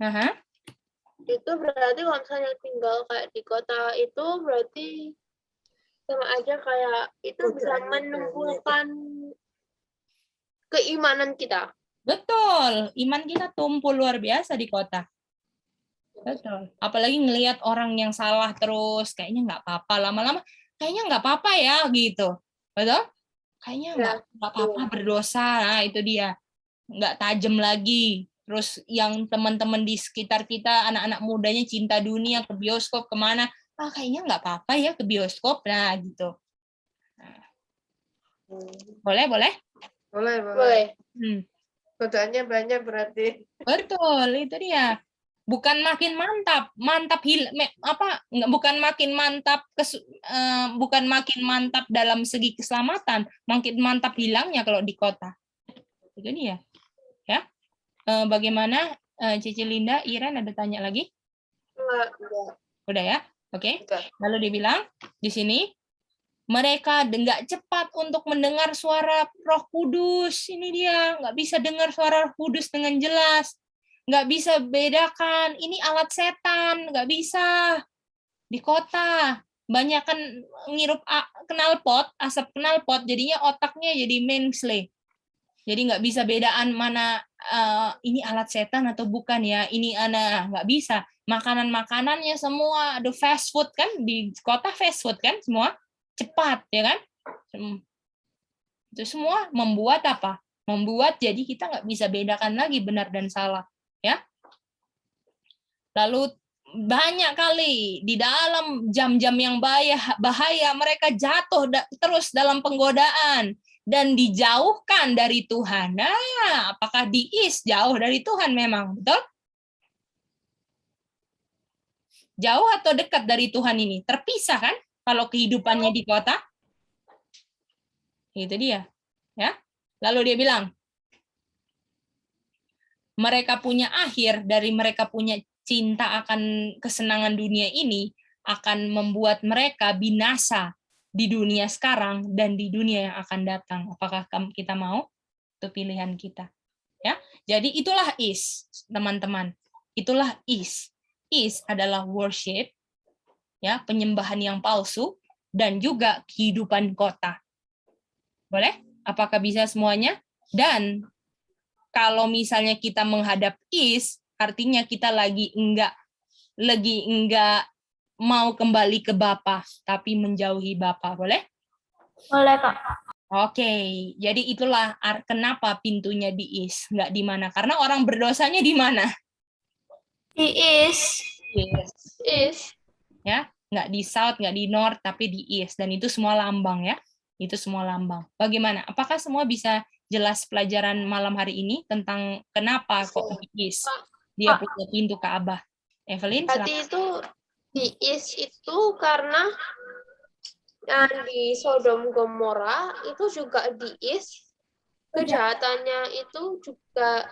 Speaker 1: Aha.
Speaker 6: itu berarti kalau misalnya tinggal kayak di kota itu berarti sama aja kayak itu bisa menumbuhkan keimanan kita.
Speaker 1: Betul. Iman kita tumbuh luar biasa di kota. Betul. Apalagi ngelihat orang yang salah terus, kayaknya nggak apa-apa. Lama-lama, kayaknya nggak apa-apa ya, gitu. Betul? Kayaknya nggak apa-apa berdosa. Nah, itu dia. Nggak tajam lagi. Terus yang teman-teman di sekitar kita, anak-anak mudanya cinta dunia, ke bioskop, kemana. Kayaknya nggak apa-apa ya ke bioskop. Nah, gitu. Nah. Boleh?
Speaker 6: Boleh.
Speaker 3: Godaannya banyak berarti.
Speaker 1: Betul, itu dia. Bukan makin mantap, bukan makin mantap bukan makin mantap dalam segi keselamatan, makin mantap hilangnya kalau di kota. Itu dia. Ya. Bagaimana Cici Linda, Iren ada tanya lagi?
Speaker 6: Enggak.
Speaker 1: Udah ya? Oke.
Speaker 3: Udah.
Speaker 1: Lalu dibilang di sini mereka nggak cepat untuk mendengar suara Roh Kudus. Ini dia, nggak bisa dengar suara Roh Kudus dengan jelas. Nggak bisa bedakan, ini alat setan, nggak bisa. Di kota, banyak kan ngirup knalpot, asap knalpot, jadinya otaknya jadi mensle. Jadi nggak bisa bedaan mana ini alat setan atau bukan ya, ini nggak bisa. Makanan-makanannya semua, ada fast food kan, di kota fast food kan, semua cepat, ya kan? Itu semua membuat apa? Membuat jadi kita nggak bisa bedakan lagi benar dan salah. Ya. Lalu banyak kali di dalam jam-jam yang bahaya mereka jatuh terus dalam penggodaan dan dijauhkan dari Tuhan. Nah, apakah diis jauh dari Tuhan memang? Betul? Jauh atau dekat dari Tuhan ini? Terpisah kan kalau kehidupannya di kota? Itu dia. Ya. Lalu dia bilang, mereka punya akhir dari mereka punya cinta akan kesenangan dunia ini akan membuat mereka binasa di dunia sekarang dan di dunia yang akan datang. Apakah kita mau? Itu pilihan kita. Ya. Jadi itulah is, teman-teman. Itulah is. Is adalah worship, ya, penyembahan yang palsu dan juga kehidupan kota. Boleh? Apakah bisa semuanya? Dan kalau misalnya kita menghadap is, artinya kita lagi enggak mau kembali ke Bapa, tapi menjauhi Bapa. Boleh?
Speaker 2: Boleh, Kak.
Speaker 1: Oke, jadi itulah kenapa pintunya di is, enggak di mana. Karena orang berdosanya di mana?
Speaker 2: He is.
Speaker 6: Is.
Speaker 1: Ya, enggak di south, enggak di north, tapi di east. Dan itu semua lambang ya. Itu semua lambang. Bagaimana? Apakah semua bisa jelas pelajaran malam hari ini tentang kenapa kok di is dia punya pintu Ka'bah? Evelyn,
Speaker 6: Berarti itu di is itu karena di Sodom Gomora itu juga di is kejahatannya itu juga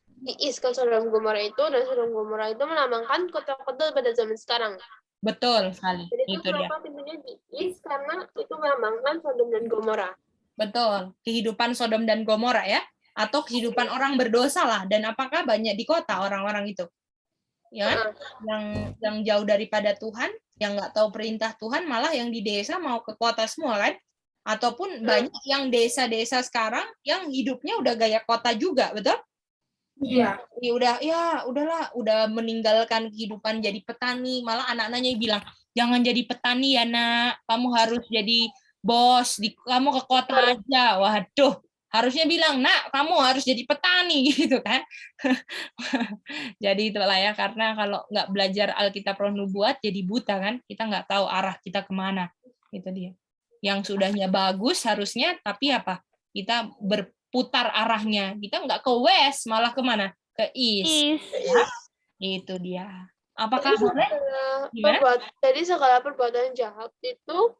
Speaker 6: di is ke Sodom Gomora itu, dan Sodom Gomora itu melambangkan kota-kota pada zaman sekarang.
Speaker 1: Betul sekali.
Speaker 6: Jadi itu
Speaker 1: Itu dia.
Speaker 6: kenapa pintunya di is karena itu melambangkan Sodom dan Gomora.
Speaker 1: Betul. Kehidupan Sodom dan Gomora ya, atau kehidupan orang berdosa lah. Dan apakah banyak di kota orang-orang itu? Ya kan? Yang jauh daripada Tuhan, yang nggak tahu perintah Tuhan, malah yang di desa mau ke kota semua kan? Ataupun banyak yang desa-desa sekarang yang hidupnya udah gaya kota juga, betul?
Speaker 2: Iya.
Speaker 1: Udah meninggalkan kehidupan jadi petani, malah anak-anaknya bilang, jangan jadi petani ya nak, kamu harus jadi bos, kamu ke kota aja. Waduh, Harusnya bilang, nak, kamu harus jadi petani, gitu kan. Jadi itulah ya, karena kalau nggak belajar Alkitab Roh Nubuat, jadi buta kan, kita nggak tahu arah kita kemana. Itu dia. Yang sudahnya bagus harusnya, tapi apa? Kita berputar arahnya. Kita nggak ke west, malah kemana? Ke east. Ya, itu dia. Apakah boleh? Gimana?
Speaker 6: Jadi segala perbuatan jahat itu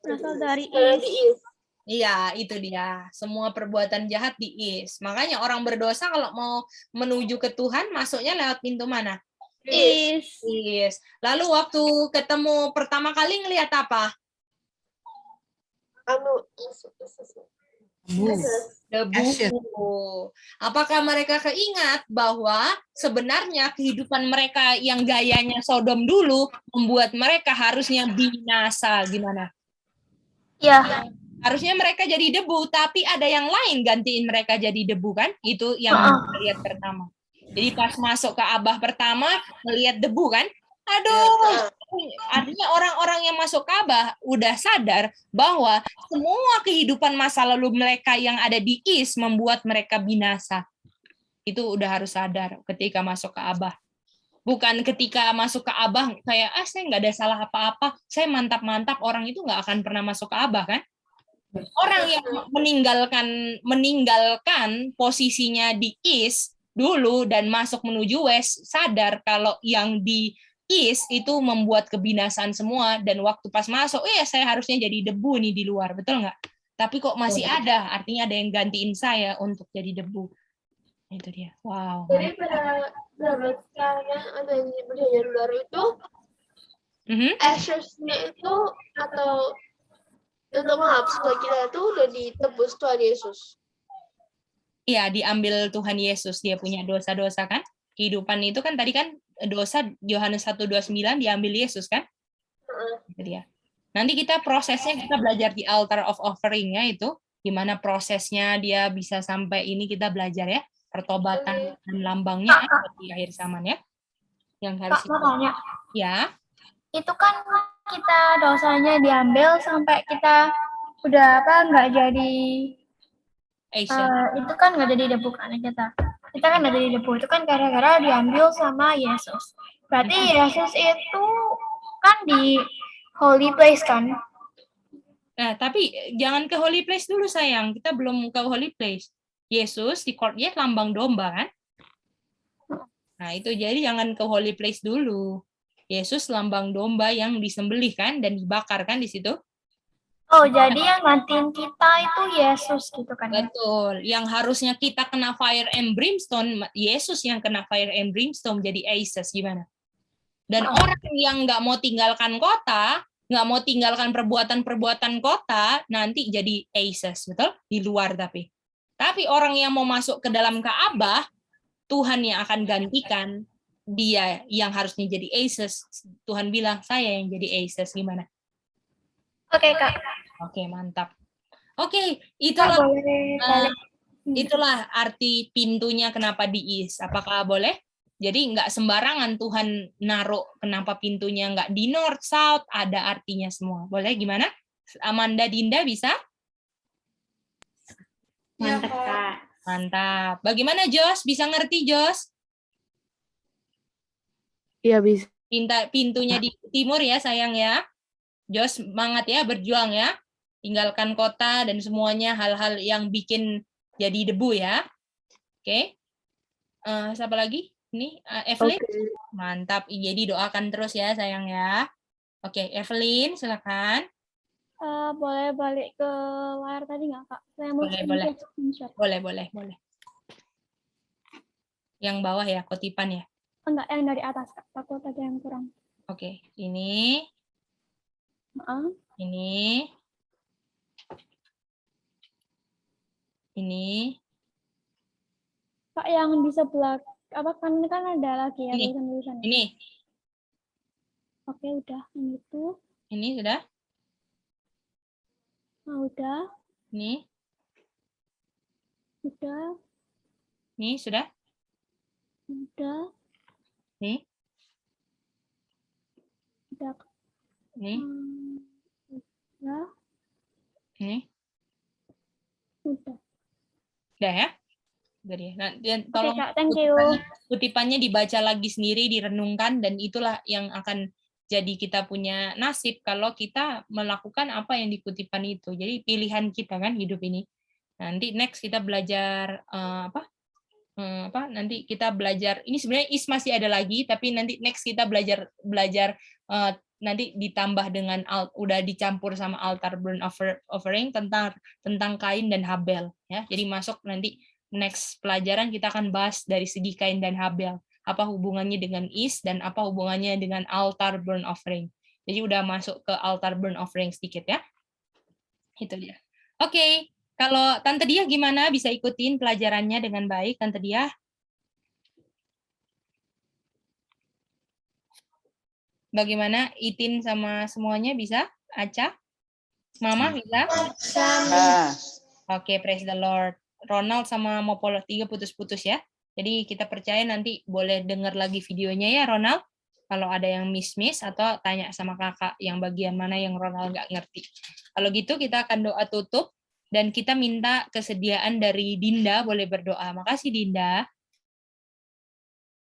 Speaker 2: Berasal dari
Speaker 6: di
Speaker 2: is.
Speaker 1: Iya, itu dia. Semua perbuatan jahat di east. Makanya orang berdosa kalau mau menuju ke Tuhan, masuknya lewat pintu mana?
Speaker 2: Is.
Speaker 1: East. Lalu waktu ketemu pertama kali ngelihat apa?
Speaker 6: Anu,
Speaker 4: Ashes.
Speaker 1: Debu. Apakah mereka keingat bahwa sebenarnya kehidupan mereka yang gayanya Sodom dulu membuat mereka harusnya binasa? Gimana?
Speaker 2: Ya.
Speaker 1: Harusnya mereka jadi debu, tapi ada yang lain gantiin mereka jadi debu kan? Itu yang kita lihat pertama. Jadi pas masuk ke Abah pertama, melihat debu kan? Aduh, artinya orang-orang yang masuk ke Abah udah sadar bahwa semua kehidupan masa lalu mereka yang ada di Is membuat mereka binasa. Itu udah harus sadar ketika masuk ke Abah. Bukan ketika masuk ke Abah kayak, saya nggak ada salah apa-apa, saya mantap-mantap, orang itu nggak akan pernah masuk ke Abah kan? Orang yang meninggalkan posisinya di East dulu dan masuk menuju West sadar kalau yang di East itu membuat kebinasaan semua, dan waktu pas masuk, saya harusnya jadi debu nih di luar, betul nggak? Tapi kok masih ada, artinya ada yang gantiin saya untuk jadi debu. Itu dia. Wow.
Speaker 6: Jadi pada zaman sekarang ada yang perjanjian baru itu, ashes-nya itu atau untuk maaf sebelah kita itu udah ditebus Tuhan Yesus.
Speaker 1: Iya, diambil Tuhan Yesus, dia punya dosa-dosa kan? Kehidupan itu kan tadi kan dosa Yohanes 1:29 diambil Yesus kan? Itu dia. Nanti kita prosesnya kita belajar di altar of offering-nya itu, gimana prosesnya dia bisa sampai ini kita belajar ya, pertobatan dan lambangnya di akhir zaman ya. Yang harus
Speaker 2: Kak, mau tanya.
Speaker 1: ya.
Speaker 2: Itu kan kita dosanya diambil sampai kita udah nggak jadi itu kan nggak jadi debu kan kita kan nggak jadi debu itu kan gara-gara diambil sama Yesus. Berarti Yesus itu kan di holy place kan?
Speaker 1: Nah, tapi jangan ke holy place dulu sayang, kita belum ke holy place. Yesus di courtyard lambang domba kan? Nah, itu jadi jangan ke holy place dulu. Yesus lambang domba yang disembelih kan dan dibakar kan di situ.
Speaker 2: Oh, jadi yang gantiin kita itu Yesus gitu kan?
Speaker 1: Betul. Yang harusnya kita kena fire and brimstone, Yesus yang kena fire and brimstone jadi ashes gimana? Dan orang yang nggak mau tinggalkan kota, nggak mau tinggalkan perbuatan-perbuatan kota, nanti jadi ashes, betul? Di luar tapi. Tapi orang yang mau masuk ke dalam Ka'bah, Tuhan yang akan gantikan dia yang harusnya jadi ashes. Tuhan bilang, saya yang jadi ashes gimana?
Speaker 2: Oke, Kak.
Speaker 1: Oke, mantap. Oke, itulah arti pintunya kenapa di East. Apakah boleh? Jadi nggak sembarangan Tuhan naruh kenapa pintunya nggak di North, South, ada artinya semua. Boleh gimana? Amanda Dinda bisa?
Speaker 5: Mantap, Kak.
Speaker 1: Mantap. Bagaimana Jos? Bisa ngerti Jos?
Speaker 6: Iya bisa.
Speaker 1: Pintunya di timur ya sayang ya. Jos semangat ya, berjuang ya. Tinggalkan kota dan semuanya hal-hal yang bikin jadi debu ya. Oke. Siapa lagi? Ini Evelyn. Mantap. Jadi doakan terus ya sayang ya. Oke, Evelyn silakan.
Speaker 2: Boleh balik ke layar tadi nggak, Kak? Saya mau screenshot.
Speaker 1: Boleh. Yang bawah ya, kutipan ya.
Speaker 2: Enggak, yang dari atas, Kak. Takut ada yang kurang.
Speaker 1: Oke, ini. Ini.
Speaker 2: Kak, yang di sebelah kan ada lagi ya tulisan-tulisan.
Speaker 1: Ini.
Speaker 2: Oke, udah. Yang itu.
Speaker 1: Ini sudah?
Speaker 2: Udah.
Speaker 1: Ini.
Speaker 2: Udah.
Speaker 1: Ini sudah?
Speaker 2: Udah.
Speaker 1: Ini.
Speaker 2: Udah.
Speaker 1: Ini.
Speaker 2: Udah.
Speaker 1: Ini.
Speaker 2: Udah.
Speaker 1: Udah ya? Udah ya. Nah, dan
Speaker 2: Oke,
Speaker 1: tolong
Speaker 2: Kak. Thank you.
Speaker 1: kutipannya dibaca lagi sendiri, direnungkan, dan itulah yang akan jadi kita punya nasib kalau kita melakukan apa yang di kutipan itu. Jadi pilihan kita kan hidup ini. Nanti next kita belajar nanti kita belajar ini sebenarnya is masih ada lagi, tapi nanti next kita belajar nanti ditambah dengan udah dicampur sama altar burnt offering tentang Kain dan Habel ya. Jadi masuk nanti next pelajaran kita akan bahas dari segi Kain dan Habel, apa hubungannya dengan is dan apa hubungannya dengan altar burnt offering. Jadi udah masuk ke altar burnt offering sedikit ya. Itu dia. Oke. Kalau Tante Diah gimana? Bisa ikutin pelajarannya dengan baik, Tante Diah? Bagaimana? Itin sama semuanya bisa? Aca? Mama bisa? Oke, praise the Lord. Ronald sama Mopolo 3 putus-putus ya. Jadi kita percaya nanti boleh dengar lagi videonya ya, Ronald. Kalau ada yang miss-miss atau tanya sama kakak yang bagian mana yang Ronald nggak ngerti. Kalau gitu kita akan doa tutup. Dan kita minta kesediaan dari Dinda, boleh berdoa. Makasih Dinda.